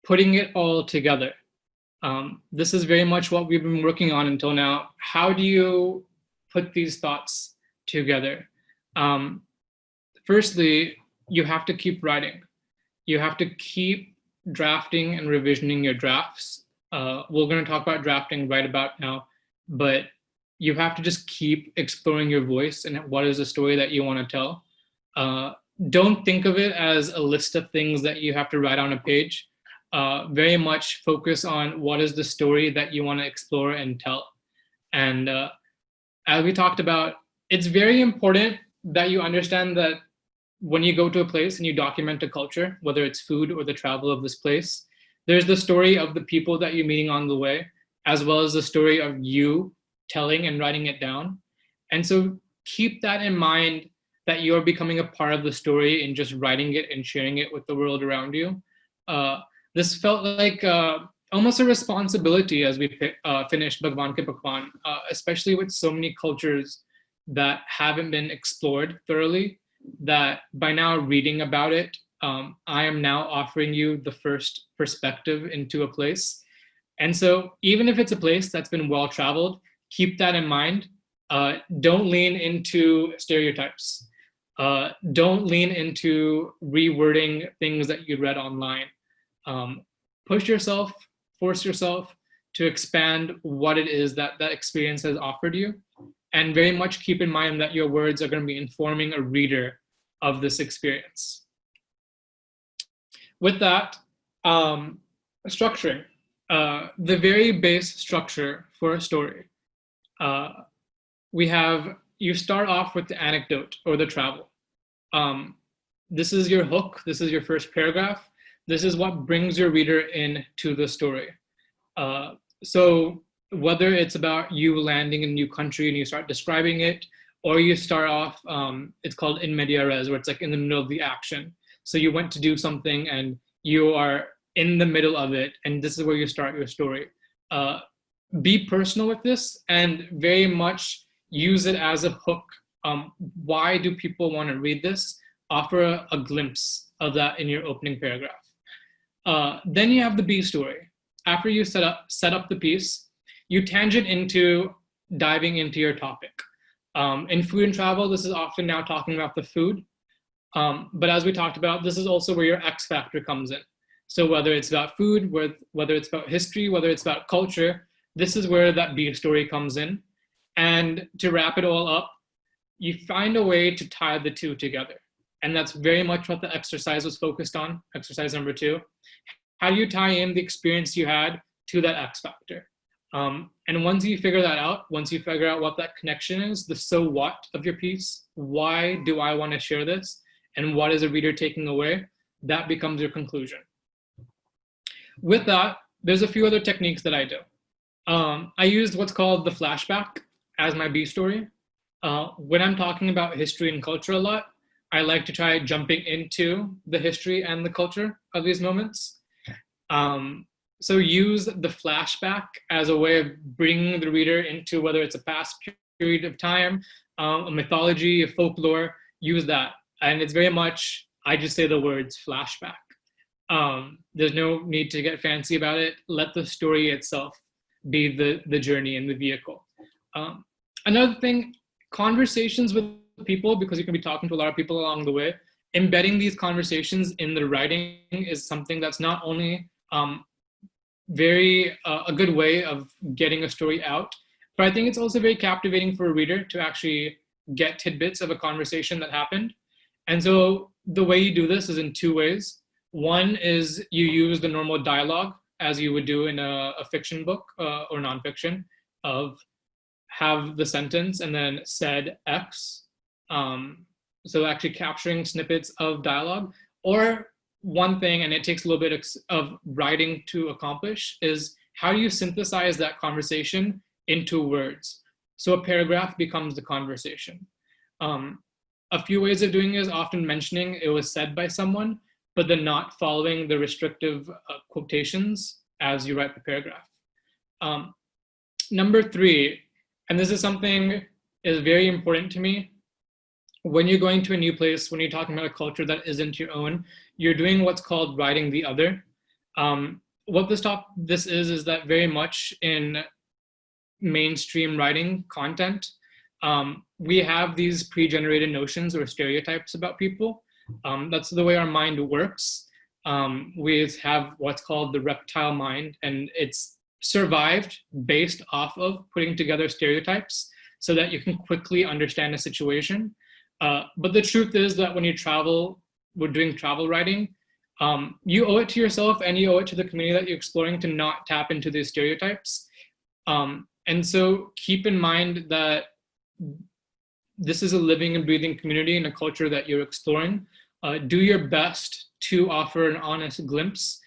putting it all together. This is very much what we've been working on until now. How do you put these thoughts together? firstly, you have to keep writing. You have to keep drafting and revisioning your drafts. We're going to talk about drafting right about now, but you have to just keep exploring your voice and what is the story that you want to tell. Don't think of it as a list of things that you have to write on a page. Very much focus on what is the story that you want to explore and tell. And as we talked about, it's very important that you understand that when you go to a place and you document a culture, whether it's food or the travel of this place, there's the story of the people that you're meeting on the way, as well as the story of you telling and writing it down. And so keep that in mind, that you're becoming a part of the story and just writing it and sharing it with the world around you. This felt like almost a responsibility as we finished Bhagwan Ke Pakwan, especially with so many cultures that haven't been explored thoroughly, that by now reading about it, I am now offering you the first perspective into a place. And so even if it's a place that's been well traveled, keep that in mind. Don't lean into stereotypes. Don't lean into rewording things that you read online. Push yourself, force yourself to expand what it is that that experience has offered you. And very much keep in mind that your words are going to be informing a reader of this experience. With that, structuring. The very base structure for a story. You start off with the anecdote or the travel. This is your hook. This is your first paragraph. This is what brings your reader into the story. So whether it's about you landing in a new country and you start describing it, or you start off, it's called in media res, where it's like in the middle of the action. So you went to do something and you are in the middle of it, and this is where you start your story. Be personal with this and very much use it as a hook. Why do people want to read this? Offer a glimpse of that in your opening paragraph. Then you have the B story. After you set up the piece, you tangent into diving into your topic. In food and travel, this is often now talking about the food. But as we talked about, this is also where your X factor comes in. So whether it's about food, whether it's about history, whether it's about culture, this is where that B story comes in. And to wrap it all up, you find a way to tie the two together. And that's very much what the exercise was focused on, exercise number 2. How do you tie in the experience you had to that X factor? And once you figure that out, once you figure out what that connection is, the so what of your piece, why do I want to share this, and what is a reader taking away, that becomes your conclusion. With that, there's a few other techniques that I do. I used what's called the flashback as my B story. When I'm talking about history and culture a lot, I like to try jumping into the history and the culture of these moments. So use the flashback as a way of bringing the reader into, whether it's a past period of time, a mythology, a folklore, use that. And it's very much, I just say the words flashback. There's no need to get fancy about it. Let the story itself be the journey and the vehicle. Another thing, conversations with people, because you can be talking to a lot of people along the way, embedding these conversations in the writing is something that's not only a good way of getting a story out, but I think it's also very captivating for a reader to actually get tidbits of a conversation that happened. And so the way you do this is in 2 ways. One is you use the normal dialogue as you would do in a fiction book or nonfiction, of have the sentence and then said X. So actually capturing snippets of dialogue. Or one thing, and it takes a little bit of writing to accomplish, is how do you synthesize that conversation into words? So a paragraph becomes the conversation. A few ways of doing it is often mentioning it was said by someone, but then not following the restrictive quotations as you write the paragraph. Number 3, and this is something is very important to me, when you're going to a new place, when you're talking about a culture that isn't your own, you're doing what's called writing the other. What this is that very much in mainstream writing content, we have these pre-generated notions or stereotypes about people. That's the way our mind works. We have what's called the reptile mind, and it's survived based off of putting together stereotypes so that you can quickly understand a situation. But the truth is that when you travel, we're doing travel writing, you owe it to yourself and you owe it to the community that you're exploring to not tap into these stereotypes. And so keep in mind that this is a living and breathing community and a culture that you're exploring. Do your best to offer an honest glimpse.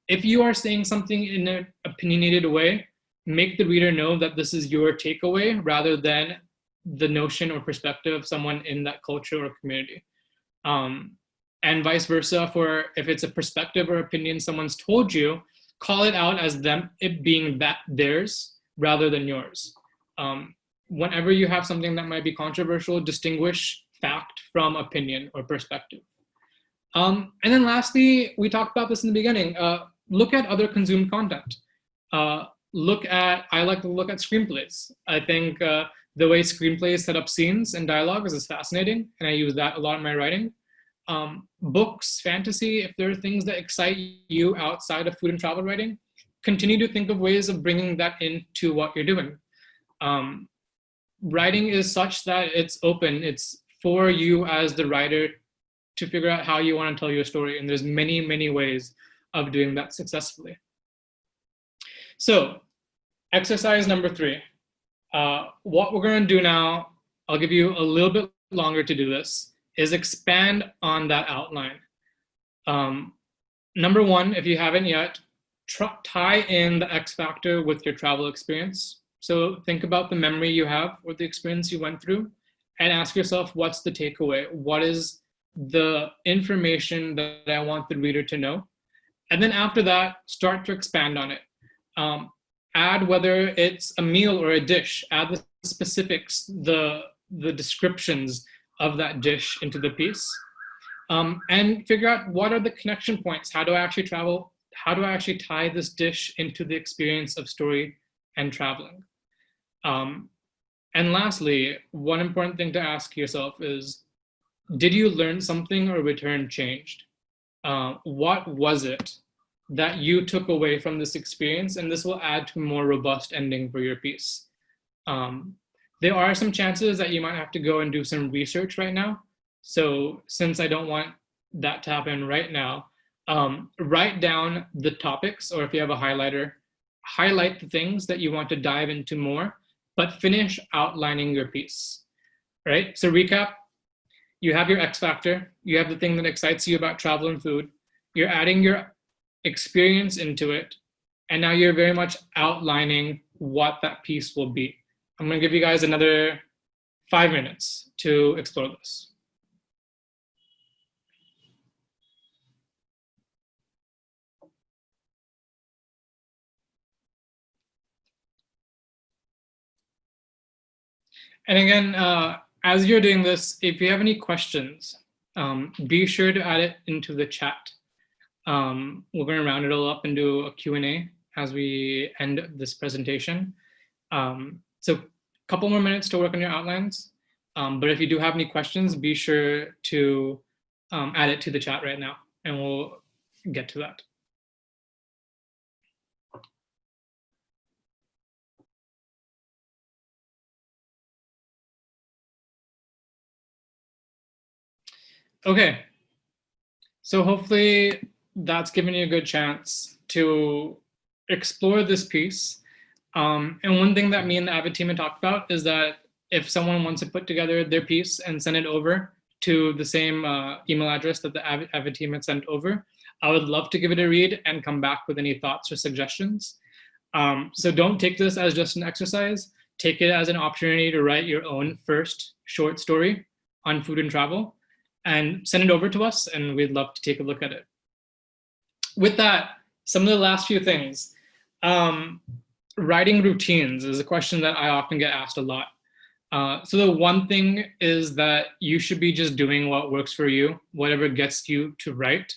If you are saying something in an opinionated way, make the reader know that this is your takeaway rather than the notion or perspective of someone in that culture or community. And vice versa, for if it's a perspective or opinion someone's told you, call it out as them, it being that theirs rather than yours. Whenever you have something that might be controversial, distinguish fact from opinion or perspective. And then lastly, we talked about this in the beginning, look at other consumed content. I like to look at screenplays. I think the way screenplays set up scenes and dialogues is fascinating, and I use that a lot in my writing. Books, fantasy, if there are things that excite you outside of food and travel writing, continue to think of ways of bringing that into what you're doing. Writing is such that it's open. It's for you as the writer to figure out how you want to tell your story. And there's many, many ways of doing that successfully. So exercise number 3. What we're going to do now, I'll give you a little bit longer to do this, is expand on that outline. Number 1, if you haven't yet, tie in the X factor with your travel experience. So think about the memory you have or the experience you went through and ask yourself, what's the takeaway? What is the information that I want the reader to know? And then after that, start to expand on it. Add whether it's a meal or a dish, add the specifics, the descriptions of that dish into the piece. And figure out what are the connection points? How do I actually travel? How do I actually tie this dish into the experience of story and traveling? And lastly, one important thing to ask yourself is, did you learn something or return changed? What was it that you took away from this experience? And this will add to a more robust ending for your piece. There are some chances that you might have to go and do some research right now. So since I don't want that to happen right now, write down the topics, or if you have a highlighter, highlight the things that you want to dive into more, but finish outlining your piece, right? So recap, you have your X factor, you have the thing that excites you about travel and food, you're adding your experience into it, and now you're very much outlining what that piece will be. I'm gonna give you guys another 5 minutes to explore this. And again, as you're doing this, if you have any questions, be sure to add it into the chat. We're going to round it all up and do a Q&A as we end this presentation. So a couple more minutes to work on your outlines. But if you do have any questions, be sure to add it to the chat right now, and we'll get to that. Okay, so hopefully that's given you a good chance to explore this piece. And one thing that me and the Avid team had talked about is that if someone wants to put together their piece and send it over to the same email address that the Avid team had sent over, I would love to give it a read and come back with any thoughts or suggestions. So don't take this as just an exercise. Take it as an opportunity to write your own first short story on food and travel, and send it over to us, and we'd love to take a look at it. With that, some of the last few things. Writing routines is a question that I often get asked a lot. So the one thing is that you should be just doing what works for you, whatever gets you to write.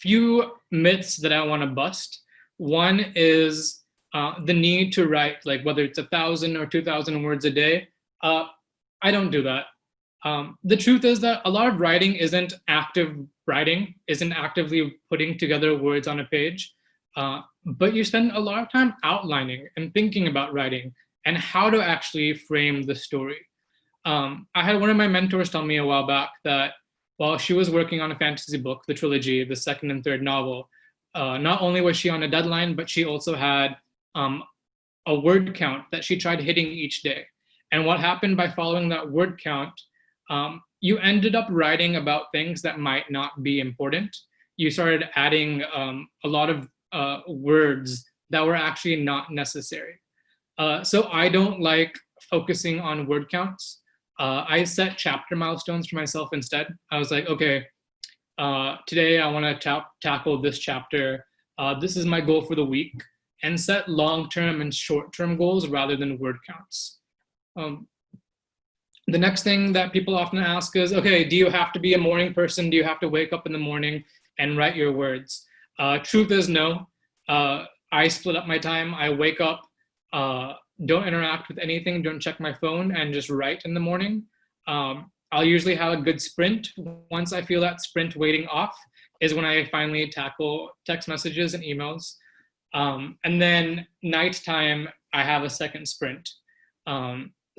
Few myths that I want to bust. One is the need to write, like whether it's 1,000 or 2,000 words a day, I don't do that. The truth is that a lot of writing isn't active writing, isn't actively putting together words on a page, but you spend a lot of time outlining and thinking about writing and how to actually frame the story. I had one of my mentors tell me a while back that while she was working on a fantasy book, the trilogy, the second and third novel, not only was she on a deadline, but she also had a word count that she tried hitting each day. And what happened by following that word count, you ended up writing about things that might not be important. You started adding a lot of words that were actually not necessary. So I don't like focusing on word counts. I set chapter milestones for myself instead. I was like, okay, today I want to tackle this chapter. This is my goal for the week, and set long-term and short-term goals rather than word counts. The next thing that people often ask is, okay, do you have to be a morning person? Do you have to wake up in the morning and write your words? Truth is no. I split up my time. I wake up, don't interact with anything, don't check my phone, and just write in the morning. I'll usually have a good sprint. Once I feel that sprint waiting off is when I finally tackle text messages and emails. And then nighttime, I have a second sprint.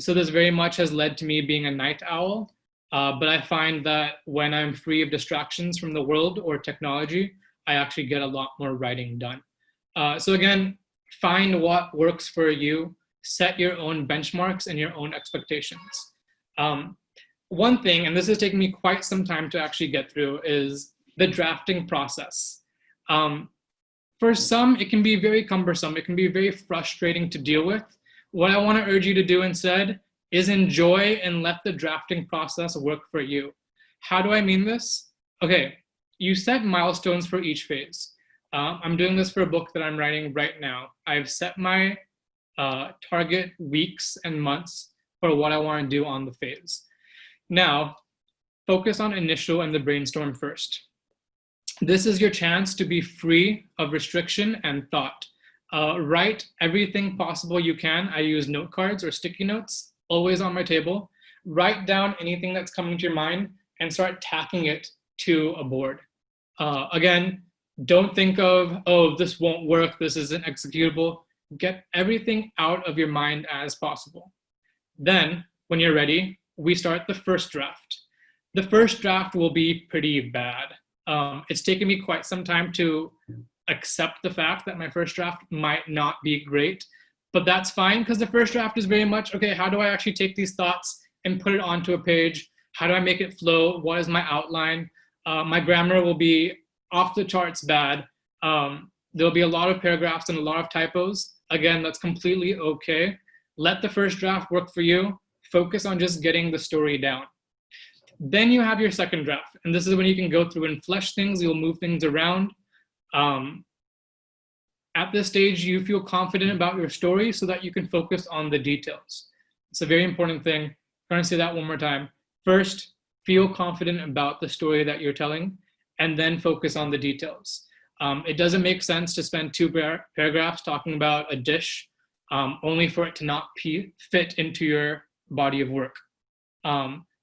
So this very much has led to me being a night owl. But I find that when I'm free of distractions from the world or technology, I actually get a lot more writing done. So again, find what works for you, set your own benchmarks and your own expectations. One thing, and this has taken me quite some time to actually get through, is the drafting process. For some, it can be very cumbersome. It can be very frustrating to deal with. What I want to urge you to do instead is enjoy and let the drafting process work for you. How do I mean this? Okay, you set milestones for each phase. I'm doing this for a book that I'm writing right now. I've set my target weeks and months for what I want to do on the phase. Now, focus on initial and the brainstorm first. This is your chance to be free of restriction and thought. Write everything possible you can. I use note cards or sticky notes, always on my table. Write down anything that's coming to your mind and start tacking it to a board. Again, don't think of, oh, this won't work, this isn't executable. Get everything out of your mind as possible. Then, when you're ready, we start the first draft. The first draft will be pretty bad. It's taken me quite some time to accept the fact that my first draft might not be great, but that's fine because the first draft is very much, okay, how do I actually take these thoughts and put it onto a page? How do I make it flow? What is my outline? My grammar will be off the charts bad. There'll be a lot of paragraphs and a lot of typos. Again, that's completely okay. Let the first draft work for you. Focus on just getting the story down. Then you have your second draft, and this is when you can go through and flesh things. You'll move things around. At this stage, you feel confident about your story so that you can focus on the details. It's a very important thing. I'm going to say that one more time. First, feel confident about the story that you're telling, and then focus on the details. It doesn't make sense to spend two paragraphs talking about a dish only for it to not fit into your body of work.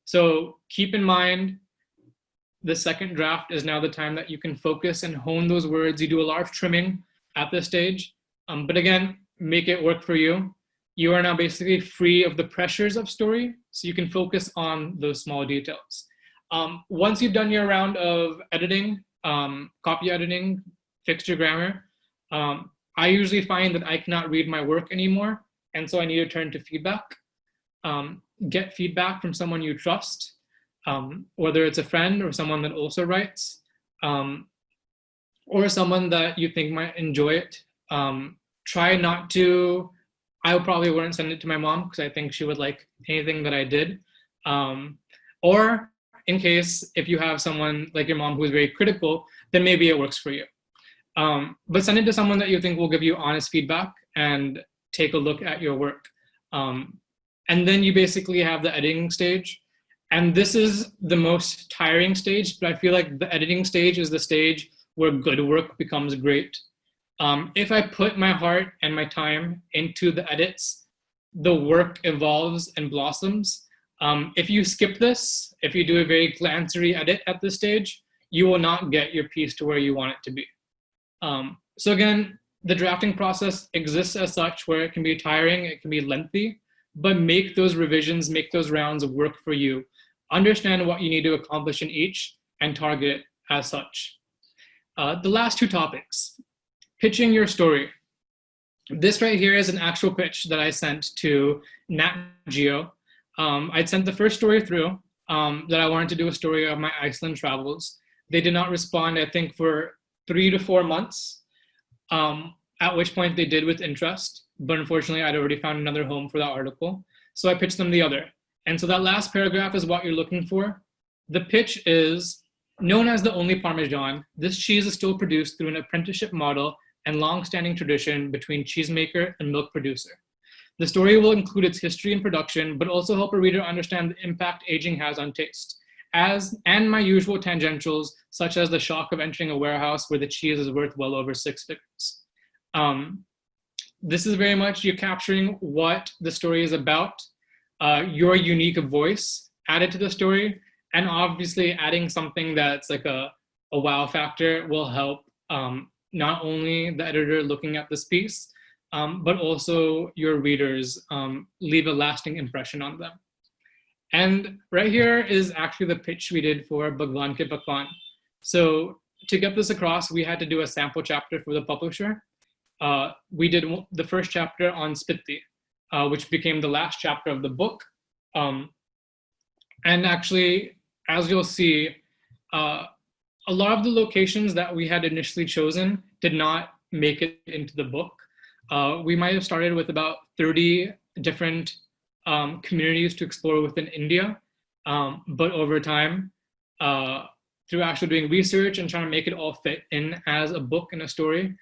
So keep in mind, the second draft is now the time that you can focus and hone those words. You do a lot of trimming at this stage, but again, make it work for you. You are now basically free of the pressures of story, so you can focus on those small details. Once you've done your round of editing, copy editing, fixed your grammar, I usually find that I cannot read my work anymore, and so I need to turn to feedback. Get feedback from someone you trust, whether it's a friend or someone that also writes, or someone that you think might enjoy it. Try not to, I probably wouldn't send it to my mom because I think she would like anything that I did. Or in case if you have someone like your mom who is very critical, then maybe it works for you. But send it to someone that you think will give you honest feedback and take a look at your work. And then you basically have the editing stage. And this is the most tiring stage, but I feel like the editing stage is the stage where good work becomes great. If I put my heart and my time into the edits, the work evolves and blossoms. If you skip this, if you do a very glancery edit at this stage, you will not get your piece to where you want it to be. So again, the drafting process exists as such, where it can be tiring, it can be lengthy, but make those revisions, make those rounds work for you. Understand what you need to accomplish in each and target it as such. The last two topics, pitching your story. This right here is an actual pitch that I sent to Nat Geo. I'd sent the first story through that I wanted to do a story of my Iceland travels. They did not respond, I think, for 3 to 4 months, at which point they did with interest. But unfortunately, I'd already found another home for that article. So I pitched them the other. And so that last paragraph is what you're looking for. The pitch is, known as the only Parmesan, this cheese is still produced through an apprenticeship model and long-standing tradition between cheesemaker and milk producer. The story will include its history and production, but also help a reader understand the impact aging has on taste, and my usual tangentials, such as the shock of entering a warehouse where the cheese is worth well over 6 figures. This is very much you capturing what the story is about, your unique voice added to the story, and obviously adding something that's like a wow factor will help not only the editor looking at this piece, but also your readers leave a lasting impression on them. And right here is actually the pitch we did for Bhagwan Ke Pakwan. So to get this across, we had to do a sample chapter for the publisher. We did the first chapter on Spiti, which became the last chapter of the book. And actually, as you'll see, a lot of the locations that we had initially chosen did not make it into the book. We might have started with about 30 different communities to explore within India, but over time, through actually doing research and trying to make it all fit in as a book and a story,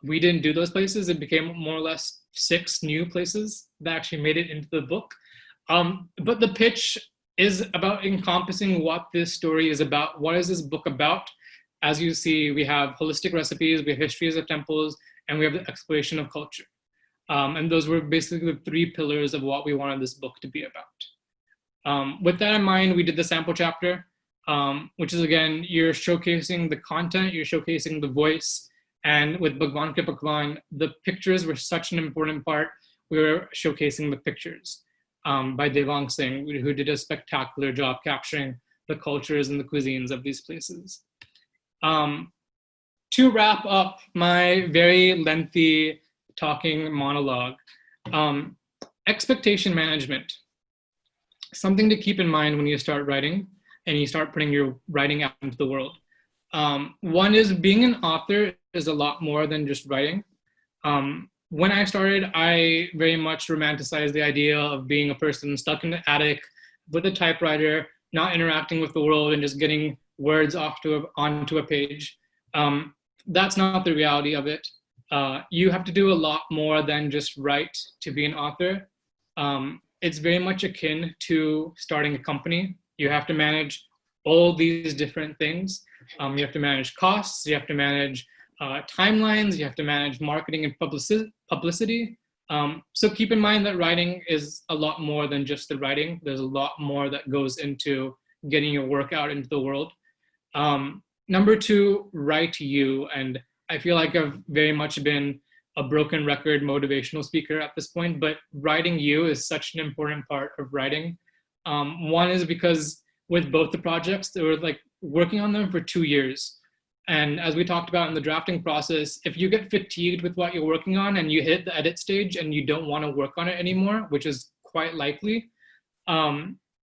we didn't do those places. It became more or less 6 new places that actually made it into the book. But the pitch is about encompassing what this story is about. What is this book about? As you see, we have holistic recipes, we have histories of temples, and we have the exploration of culture. And those were basically the 3 pillars of what we wanted this book to be about. With that in mind, we did the sample chapter, which is, again, you're showcasing the content, you're showcasing the voice. And with Bhagwan Ke Pakwan, the pictures were such an important part. We were showcasing the pictures by Devang Singh, who did a spectacular job capturing the cultures and the cuisines of these places. To wrap up my very lengthy talking monologue, expectation management. Something to keep in mind when you start writing and you start putting your writing out into the world. One is being an author is a lot more than just writing. When I started, I very much romanticized the idea of being a person stuck in the attic with a typewriter, not interacting with the world and just getting words onto a page. That's not the reality of it. You have to do a lot more than just write to be an author. It's very much akin to starting a company. You have to manage all these different things. You have to manage costs, you have to manage timelines, you have to manage marketing and publicity. So keep in mind that writing is a lot more than just the writing. There's a lot more that goes into getting your work out into the world. Number 2, write you. And I feel like I've very much been a broken record motivational speaker at this point, but writing you is such an important part of writing. One is because with both the projects, they were like working on them for 2 years. And as we talked about in the drafting process, if you get fatigued with what you're working on and you hit the edit stage and you don't want to work on it anymore, which is quite likely,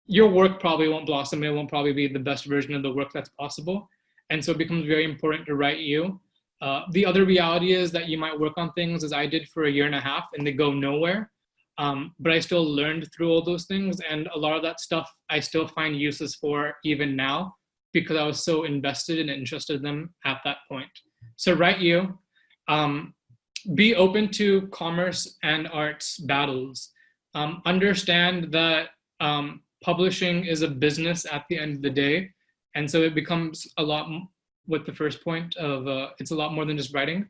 your work probably won't blossom. It won't probably be the best version of the work that's possible. And so it becomes very important to write you. The other reality is that you might work on things as I did for 1.5 years and they go nowhere. But I still learned through all those things. And a lot of that stuff I still find uses for even now, because I was so invested and interested in them at that point. So write you, be open to commerce and arts battles. Understand that publishing is a business at the end of the day. And so it becomes a lot with the first point of it's a lot more than just writing.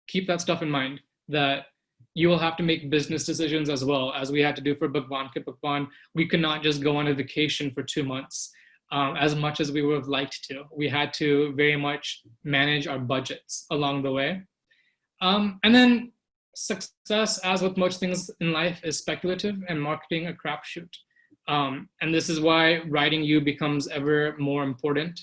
keep that stuff in mind, that you will have to make business decisions as well, as we had to do for Bhagwan Ke Pakwan. We could not just go on a vacation for 2 months as much as we would have liked to. We had to very much manage our budgets along the way. And then success, as with most things in life, is speculative and marketing a crapshoot. And this is why writing you becomes ever more important.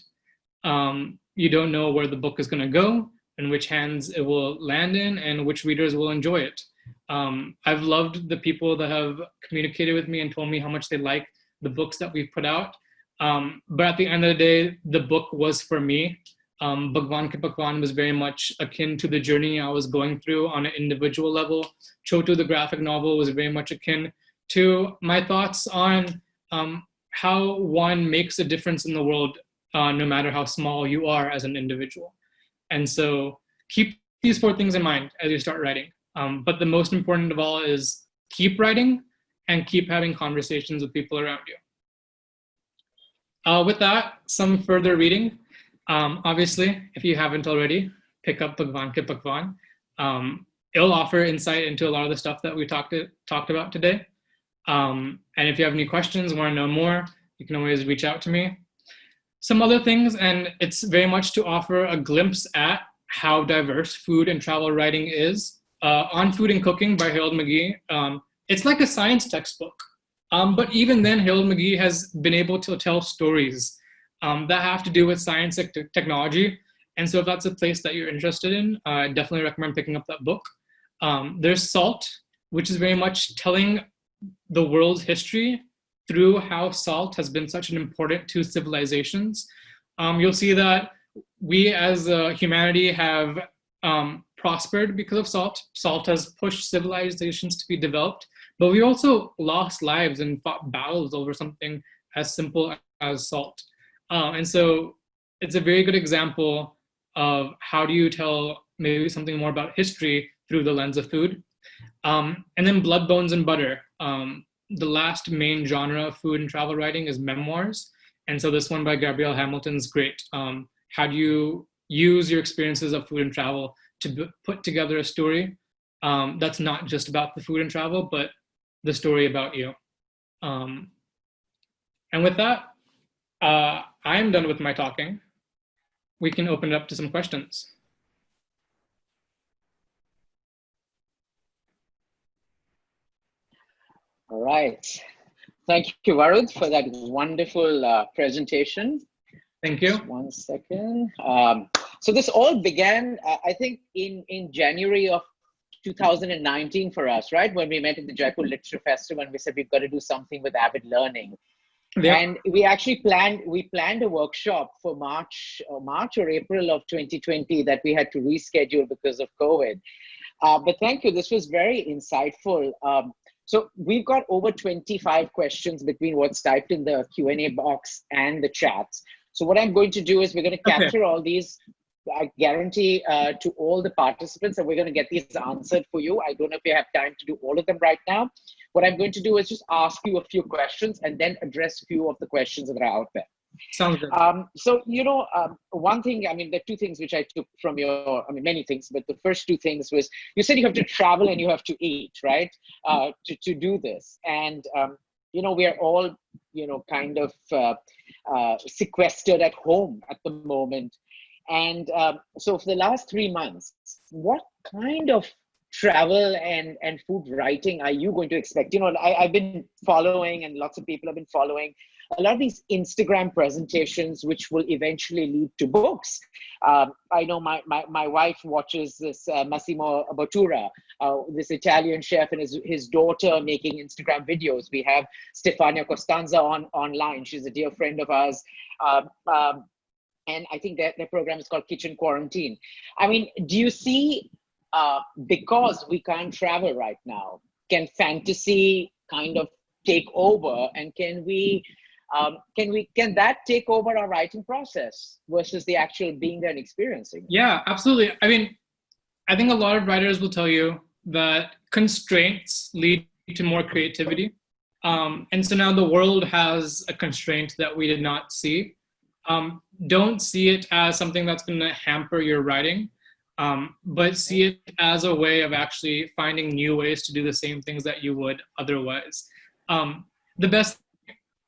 You don't know where the book is going to go, in which hands it will land in, and which readers will enjoy it. I've loved the people that have communicated with me and told me how much they like the books that we've put out. But at the end of the day, the book was for me. Bhagwan Ke Pakwan was very much akin to the journey I was going through on an individual level. Chotu, the graphic novel, was very much akin to my thoughts on how one makes a difference in the world, no matter how small you are as an individual. And so keep these 4 things in mind as you start writing. But the most important of all is keep writing and keep having conversations with people around you. With that, some further reading. Obviously, if you haven't already, pick up Bhagwan Ke Pakwan. It'll offer insight into a lot of the stuff that we talked about today. And if you have any questions, want to know more, you can always reach out to me. Some other things, and it's very much to offer a glimpse at how diverse food and travel writing is. On Food and Cooking by Harold McGee, it's like a science textbook. But even then, Harold McGee has been able to tell stories that have to do with science and technology. And so if that's a place that you're interested in, I definitely recommend picking up that book. There's Salt, which is very much telling the world's history through how salt has been such an important to civilizations. You'll see that we as humanity have prospered because of salt. Salt has pushed civilizations to be developed, but we also lost lives and fought battles over something as simple as salt. And so it's a very good example of how do you tell maybe something more about history through the lens of food. And then Blood, Bones, and Butter. The last main genre of food and travel writing is memoirs. And so this one by Gabrielle Hamilton's great. How do you use your experiences of food and travel to put together a story that's not just about the food and travel, but the story about you. And with that, I'm done with my talking. We can open it up to some questions. All right. Thank you, Varud, for that wonderful presentation. Thank you. Just 1 second. So this all began, I think, in January of 2019 for us, right? When we met at the Jaipur Literature Festival and we said we've got to do something with Avid Learning. Yeah. And we actually planned a workshop for March or April of 2020 that we had to reschedule because of COVID. But thank you, this was very insightful. So we've got over 25 questions between what's typed in the Q&A box and the chats. So what I'm going to do is we're going to capture all these, I guarantee, to all the participants, and we're going to get these answered for you. I don't know if you have time to do all of them right now. What I'm going to do is just ask you a few questions and then address a few of the questions that are out there. Sounds good. So, one thing, I mean, the 2 things which I took from your, many things, but the first 2 things was, you said you have to travel and you have to eat, right? To do this. And, we are all, kind of sequestered at home at the moment. And so for the last 3 months, what kind of travel and food writing are you going to expect? I've been following, and lots of people have been following, a lot of these Instagram presentations, which will eventually lead to books. I know my wife watches this Massimo Bottura, this Italian chef, and his daughter making Instagram videos. We have Stefania Costanza online. She's a dear friend of ours. And I think their program is called Kitchen Quarantine. I mean, do you see, because we can't travel right now, can fantasy kind of take over, and can that take over our writing process versus the actual being there and experiencing? Yeah, absolutely. I mean, I think a lot of writers will tell you that constraints lead to more creativity. And so now the world has a constraint that we did not see. Don't see it as something that's going to hamper your writing. but see it as a way of actually finding new ways to do the same things that you would otherwise. The best,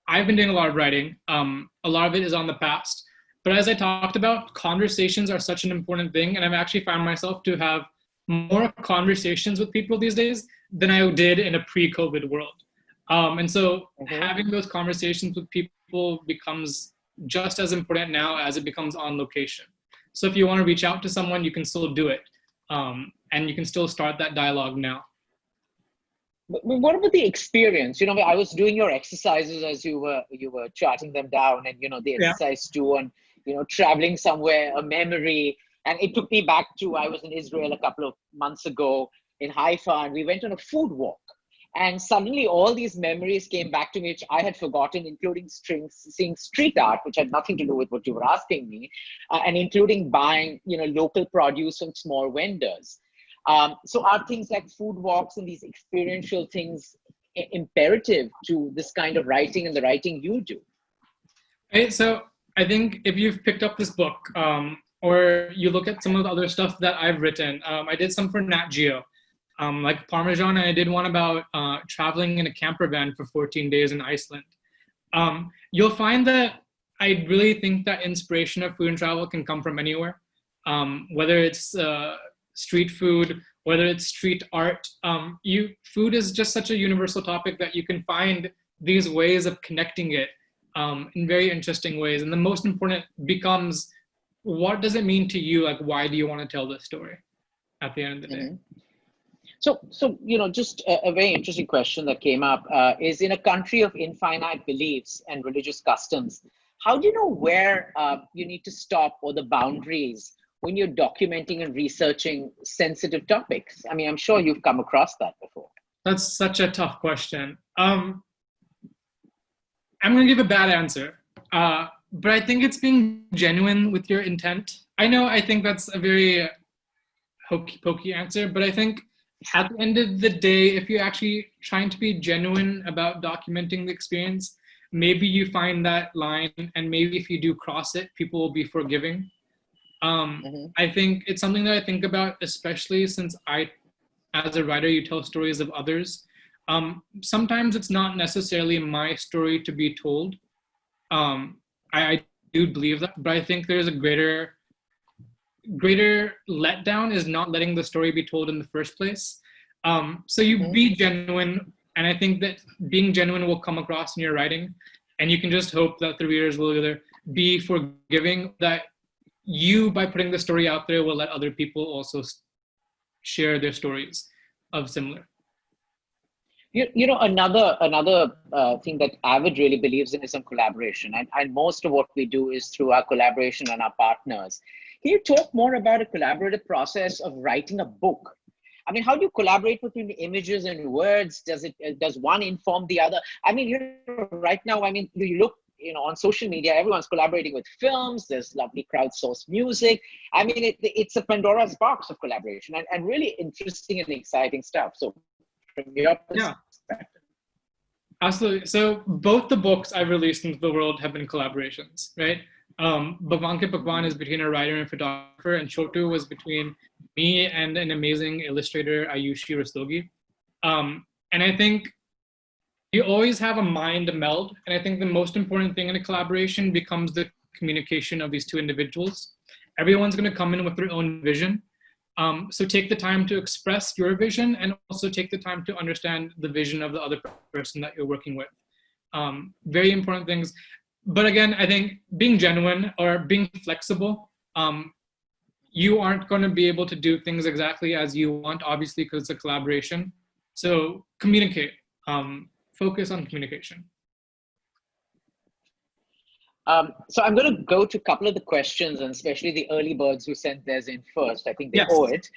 I've been doing a lot of writing. A lot of it is on the past. But as I talked about, conversations are such an important thing. And I've actually found myself to have more conversations with people these days than I did in a pre-COVID world. And so having those conversations with people becomes just as important now as it becomes on location. So if you want to reach out to someone, you can still do it. And you can still start that dialogue now. But what about the experience? You know, I was doing your exercises as you were charting them down, and the exercise too, and traveling somewhere, a memory, and it took me back to I was in Israel a couple of months ago in Haifa, and we went on a food walk, and suddenly all these memories came back to me, which I had forgotten, including seeing street art, which had nothing to do with what you were asking me, and including buying local produce from small vendors. So are things like food walks and these experiential things imperative to this kind of writing and the writing you do? Right, so I think if you've picked up this book or you look at some of the other stuff that I've written, I did some for Nat Geo, like Parmesan, and I did one about traveling in a camper van for 14 days in Iceland. You'll find that I really think that inspiration of food and travel can come from anywhere, whether it's street food, whether it's street art. Food is just such a universal topic that you can find these ways of connecting it in very interesting ways. And the most important becomes, what does it mean to you? Like, why do you want to tell this story at the end of the day? So just a very interesting question that came up is, in a country of infinite beliefs and religious customs, how do you know where you need to stop, or the boundaries, when you're documenting and researching sensitive topics? I mean, I'm sure you've come across that before. That's such a tough question. I'm going to give a bad answer, but I think it's being genuine with your intent. I think that's a very hokey pokey answer, but I think at the end of the day, if you're actually trying to be genuine about documenting the experience, maybe you find that line, and maybe if you do cross it, people will be forgiving. I think it's something that I think about, especially since as a writer, you tell stories of others. Sometimes it's not necessarily my story to be told. I do believe that, but I think there's a greater letdown is not letting the story be told in the first place. So you be genuine, and I think that being genuine will come across in your writing, and you can just hope that the readers will either be forgiving, that you, by putting the story out there, will let other people also share their stories of similar. Another thing that Avid really believes in is some collaboration, and most of what we do is through our collaboration and our partners. Can you talk more about a collaborative process of writing a book? I mean, how do you collaborate between images and words? Does one inform the other? I mean, right now, you look, on social media, everyone's collaborating with films. There's lovely crowdsourced music. I mean, it's a Pandora's box of collaboration, and really interesting and exciting stuff. So from your perspective. Absolutely. So both the books I've released into the world have been collaborations, right? Bhagwan Ke Pakwan is between a writer and photographer, and Chotu was between me and an amazing illustrator, Ayushi Rastogi. And I think you always have a mind meld, and I think the most important thing in a collaboration becomes the communication of these two individuals. Everyone's going to come in with their own vision. So take the time to express your vision, and also take the time to understand the vision of the other person that you're working with. Very important things. But again, I think being genuine or being flexible, you aren't going to be able to do things exactly as you want, obviously, because it's a collaboration. So communicate. Focus on communication. So I'm going to go to a couple of the questions, and especially the early birds who sent theirs in first. I think they owe it.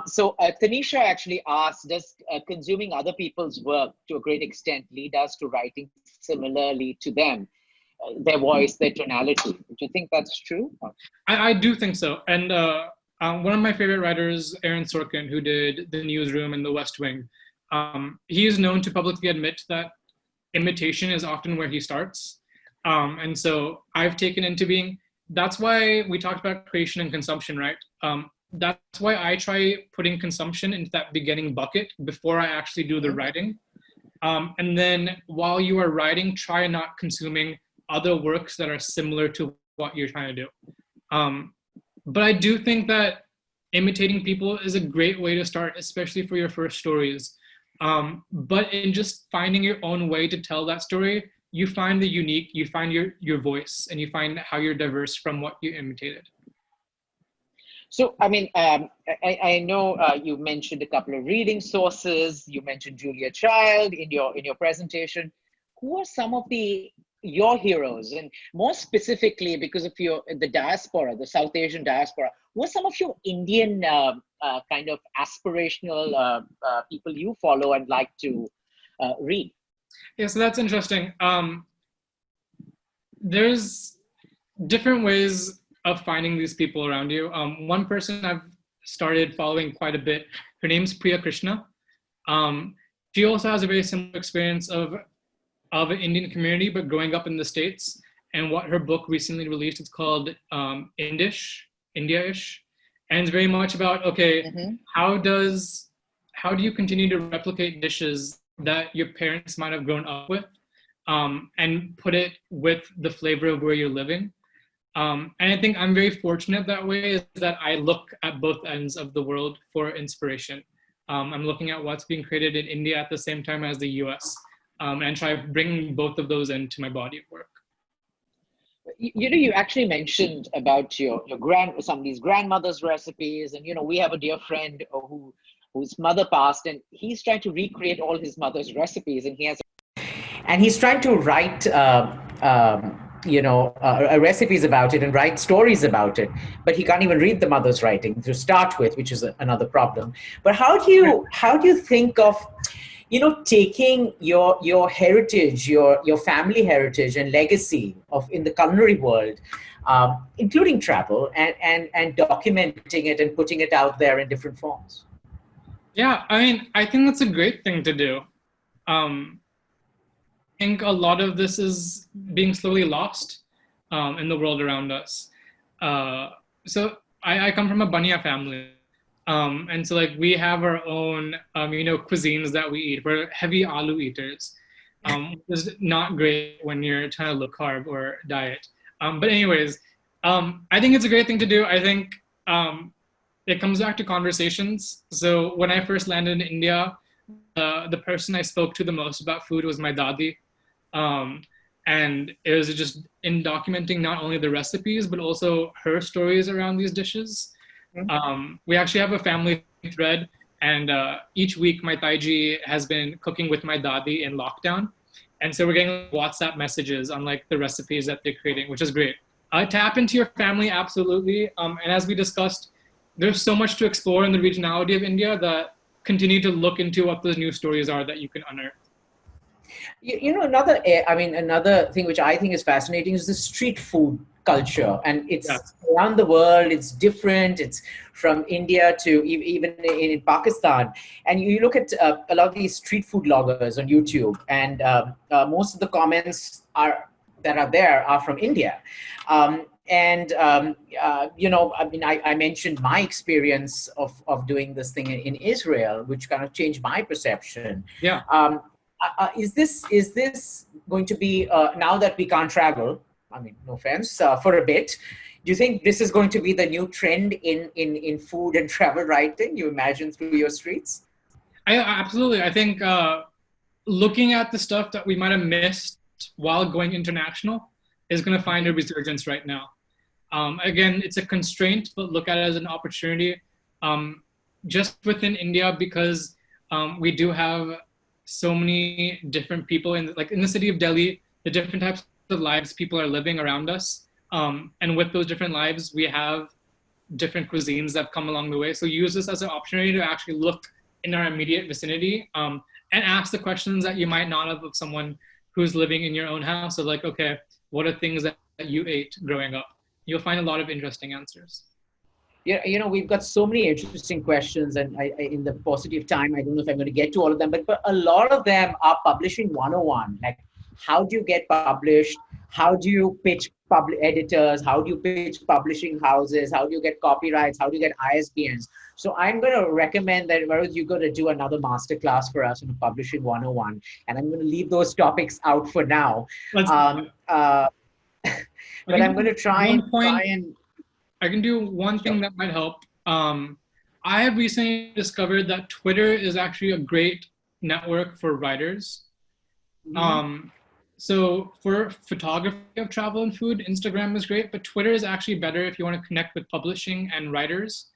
So Tanisha actually asked, does consuming other people's work to a great extent lead us to writing similarly to them? Their voice, their tonality. Do you think that's true? I do think so. And one of my favorite writers, Aaron Sorkin, who did The Newsroom and The West Wing, he is known to publicly admit that imitation is often where he starts. And so I've taken into being, that's why we talked about creation and consumption, right? that's why I try putting consumption into that beginning bucket before I actually do the writing. And then while you are writing, try not consuming other works that are similar to what you're trying to do. But I do think that imitating people is a great way to start, especially for your first stories. But in just finding your own way to tell that story, you find the unique, you find your voice, and you find how you're diverse from what you imitated. So, I mean, I know you mentioned a couple of reading sources. You mentioned Julia Child in your presentation. Who are some of your heroes, and more specifically, because of the diaspora, the South Asian diaspora, who are some of your Indian kind of aspirational people you follow and like to read? Yeah, so that's interesting. There's different ways of finding these people around you. One person I've started following quite a bit, her name's Priya Krishna. She also has a very similar experience of an Indian community, but growing up in the States. And what her book recently released, it's called India-ish. And it's very much about, okay, how do you continue to replicate dishes that your parents might have grown up with, and put it with the flavor of where you're living? And I think I'm very fortunate that way, is that I look at both ends of the world for inspiration. I'm looking at what's being created in India at the same time as the US, and try bringing both of those into my body of work. You actually mentioned about somebody's grandmother's recipes, and we have a dear friend whose mother passed, and he's trying to recreate all his mother's recipes, and he's trying to write recipes about it and write stories about it, but he can't even read the mother's writing to start with, which is another problem. But how do you think of taking your heritage, your family heritage and legacy in the culinary world, including travel, and documenting it and putting it out there in different forms? Yeah, I mean, I think that's a great thing to do. I think a lot of this is being slowly lost in the world around us. So I come from a Banya family. And so we have our own, cuisines that we eat. We're heavy aloo eaters, which is not great when you're trying to low carb or diet. But anyways, I think it's a great thing to do. I think it comes back to conversations. So when I first landed in India, the person I spoke to the most about food was my dadi. And it was just in documenting not only the recipes, but also her stories around these dishes. We actually have a family thread, and each week my taiji has been cooking with my dadi in lockdown. And so we're getting WhatsApp messages on the recipes that they're creating, which is great. Tap into your family, absolutely. And as we discussed, there's so much to explore in the regionality of India that continue to look into what those new stories are that you can unearth. Another thing which I think is fascinating is the street food culture, and it's around the world. It's different. It's from India to even in Pakistan. And you look at a lot of these street food bloggers on YouTube, and most of the comments that are there are from India. I mentioned my experience of doing this thing in Israel, which kind of changed my perception. Yeah. Is this going to be, now that we can't travel, I mean, no offense, for a bit, do you think this is going to be the new trend in food and travel writing you imagine through your streets? Absolutely. I think looking at the stuff that we might have missed while going international is going to find a resurgence right now. Again, it's a constraint, but look at it as an opportunity. Just within India, because we do have so many different people in the city of Delhi, the different types of lives people are living around us. And with those different lives, we have different cuisines that come along the way. So use this as an opportunity to actually look in our immediate vicinity, and ask the questions that you might not have of someone who's living in your own house. So okay, what are things that you ate growing up? You'll find a lot of interesting answers. Yeah, we've got so many interesting questions, and in the paucity of time, I don't know if I'm going to get to all of them, but a lot of them are publishing 101. Like, how do you get published? How do you pitch editors? How do you pitch publishing houses? How do you get copyrights? How do you get ISBNs? So I'm going to recommend that, Varud, you're going to do another masterclass for us on Publishing 101. And I'm going to leave those topics out for now. Let's, But I'm going to try and I can do one thing that might help. I have recently discovered that Twitter is actually a great network for writers. So for photography of travel and food, Instagram is great, but Twitter is actually better if you want to connect with publishing and writers.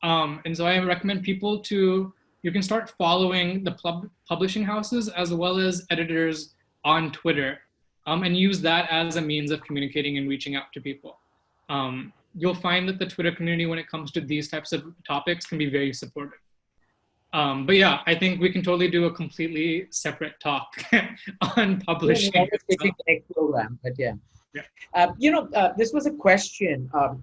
And so I recommend people you can start following the publishing houses as well as editors on Twitter, and use that as a means of communicating and reaching out to people. You'll find that the Twitter community, when it comes to these types of topics, can be very supportive. But yeah, I think we can totally do a completely separate talk on publishing. Next program, but yeah. This was a question, a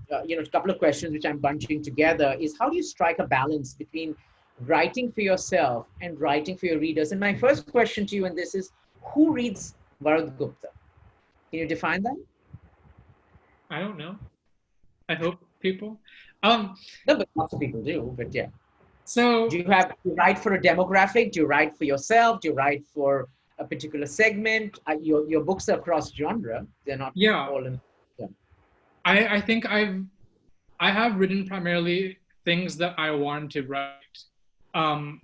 couple of questions which I'm bunching together is how do you strike a balance between writing for yourself and writing for your readers? And my first question to you in this is, who reads Varud Gupta? Can you define that? I don't know. I hope people. No, but lots of people do, but yeah. So do you write for a demographic? Do you write for yourself? Do you write for a particular segment? Your books are cross genre. They're not all in. Yeah. I think I have written primarily things that I want to write. And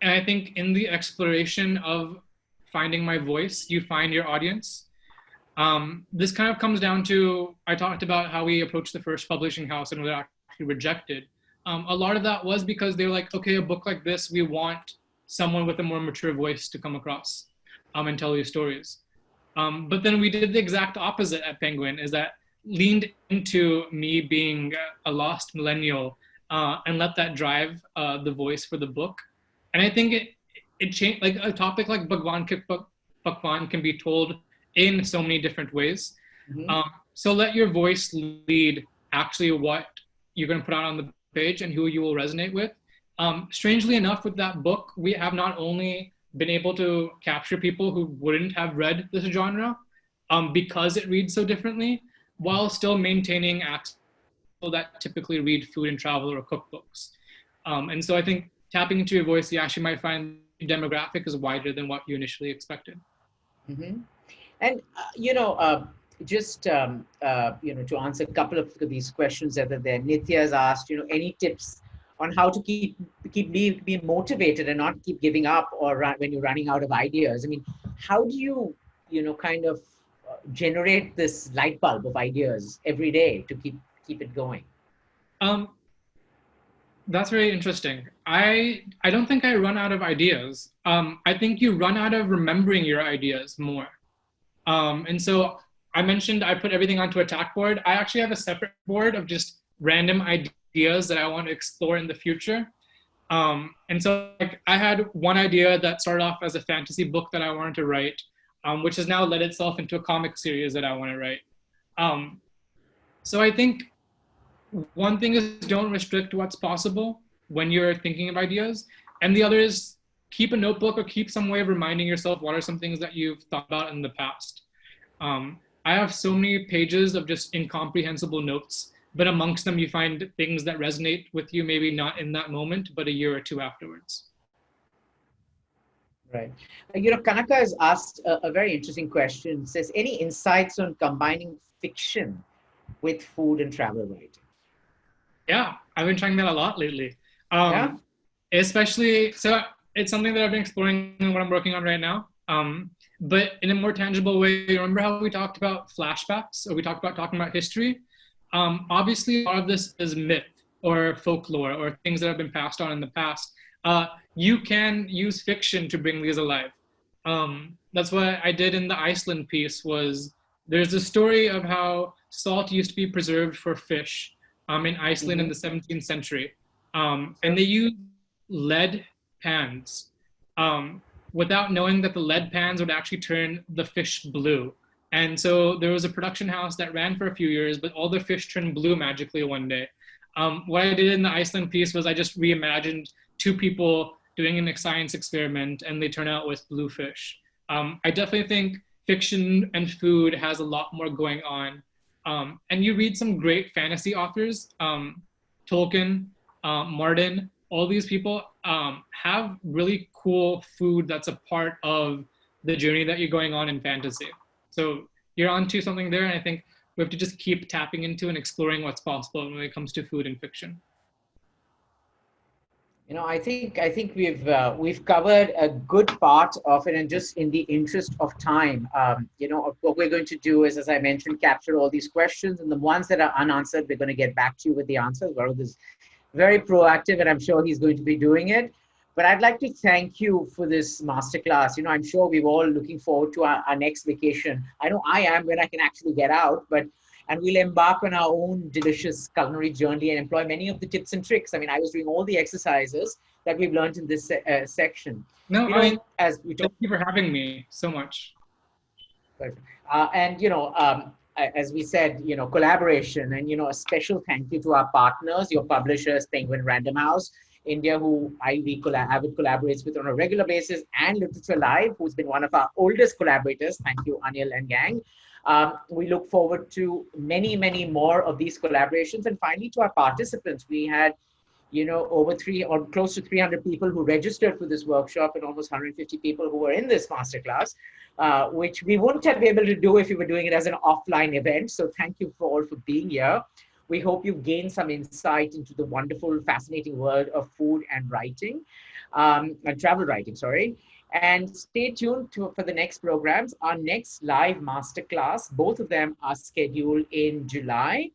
I think in the exploration of finding my voice, you find your audience. This kind of comes down to, I talked about how we approached the first publishing house and were actually rejected. A lot of that was because they were like, okay, a book like this, we want someone with a more mature voice to come across and tell you stories. But then we did the exact opposite at Penguin, is that leaned into me being a lost millennial and let that drive the voice for the book. And I think it changed, like a topic like Pakwan can be told in so many different ways. So let your voice lead actually what you're going to put out on the page and who you will resonate with. Strangely enough, with that book, we have not only been able to capture people who wouldn't have read this genre because it reads so differently, while still maintaining access to people that typically read food and travel or cookbooks. And so I think tapping into your voice, you actually might find the demographic is wider than what you initially expected. And, just, to answer a couple of these questions that are there, Nitya has asked, any tips on how to keep being motivated and not keep giving up or when you're running out of ideas? I mean, how do you, kind of generate this light bulb of ideas every day to keep it going? That's very interesting. I don't think I run out of ideas. I think you run out of remembering your ideas more. And so I mentioned I put everything onto a tack board. I actually have a separate board of just random ideas that I want to explore in the future. And so I had one idea that started off as a fantasy book that I wanted to write, which has now led itself into a comic series that I want to write. So I think one thing is don't restrict what's possible when you're thinking of ideas. And the other is keep a notebook or keep some way of reminding yourself what are some things that you've thought about in the past. I have so many pages of just incomprehensible notes, but amongst them you find things that resonate with you, maybe not in that moment, but a year or two afterwards. Right. Kanaka has asked a very interesting question. It says, any insights on combining fiction with food and travel writing? Yeah, I've been trying that a lot lately. Yeah? Especially, so it's something that I've been exploring and what I'm working on right now. But in a more tangible way, remember how we talked about flashbacks, or we talked about talking about history? Obviously, a lot of this is myth or folklore or things that have been passed on in the past. You can use fiction to bring these alive. That's what I did in the Iceland piece. There's a story of how salt used to be preserved for fish in Iceland in the 17th century. And they used lead pans without knowing that the lead pans would actually turn the fish blue. And so there was a production house that ran for a few years, but all the fish turned blue magically one day. What I did in the Iceland piece was I just reimagined two people doing a science experiment and they turn out with blue fish. I definitely think fiction and food has a lot more going on and you read some great fantasy authors, Tolkien, Martin, all these people have really cool food that's a part of the journey that you're going on in fantasy. So you're onto something there, and I think we have to just keep tapping into and exploring what's possible when it comes to food and fiction. You know, I think we've covered a good part of it, and just in the interest of time, what we're going to do is, as I mentioned, capture all these questions, and the ones that are unanswered, we're going to get back to you with the answers. Varud is very proactive, and I'm sure he's going to be doing it. But I'd like to thank you for this masterclass. You know, I'm sure we're all looking forward to our next vacation. I know I am, when I can actually get out, and we'll embark on our own delicious culinary journey and employ many of the tips and tricks. I mean, I was doing all the exercises that we've learned in this section. No, You know, as we talk, thank you for having me so much. and as we said, collaboration, and a special thank you to our partners, your publishers, Penguin Random House India, who Avid collaborates with on a regular basis, and Literature Live, who's been one of our oldest collaborators. Thank you, Anil and gang. We look forward to many, many more of these collaborations. And finally, to our participants, we had, over close to 300 people who registered for this workshop, and almost 150 people who were in this masterclass, which we wouldn't have been able to do if we were doing it as an offline event. So thank you all for being here. We hope you've gained some insight into the wonderful, fascinating world of food and writing, and travel writing, sorry. And stay tuned for the next programs. Our next live masterclass, both of them are scheduled in July.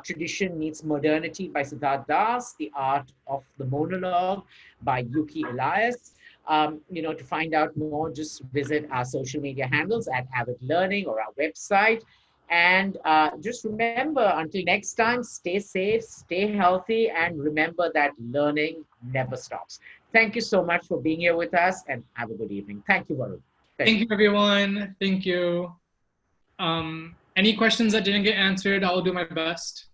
Tradition Meets Modernity by Siddharth Das, The Art of the Monologue by Yuki Elias. To find out more, just visit our social media handles at Avid Learning or our website. And just remember, until next time, stay safe, stay healthy, and remember that learning never stops. Thank you so much for being here with us, and have a good evening. Thank you, Varud. Thank you, everyone. Thank you. Any questions that didn't get answered, I'll do my best.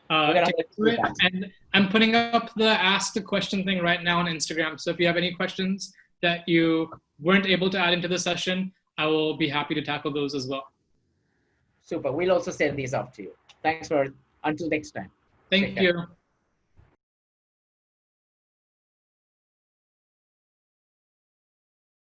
And I'm putting up the Ask the Question thing right now on Instagram. So if you have any questions that you weren't able to add into the session, I will be happy to tackle those as well. Super. We'll also send these off to you. Thanks, Varud. Until next time. Thank you.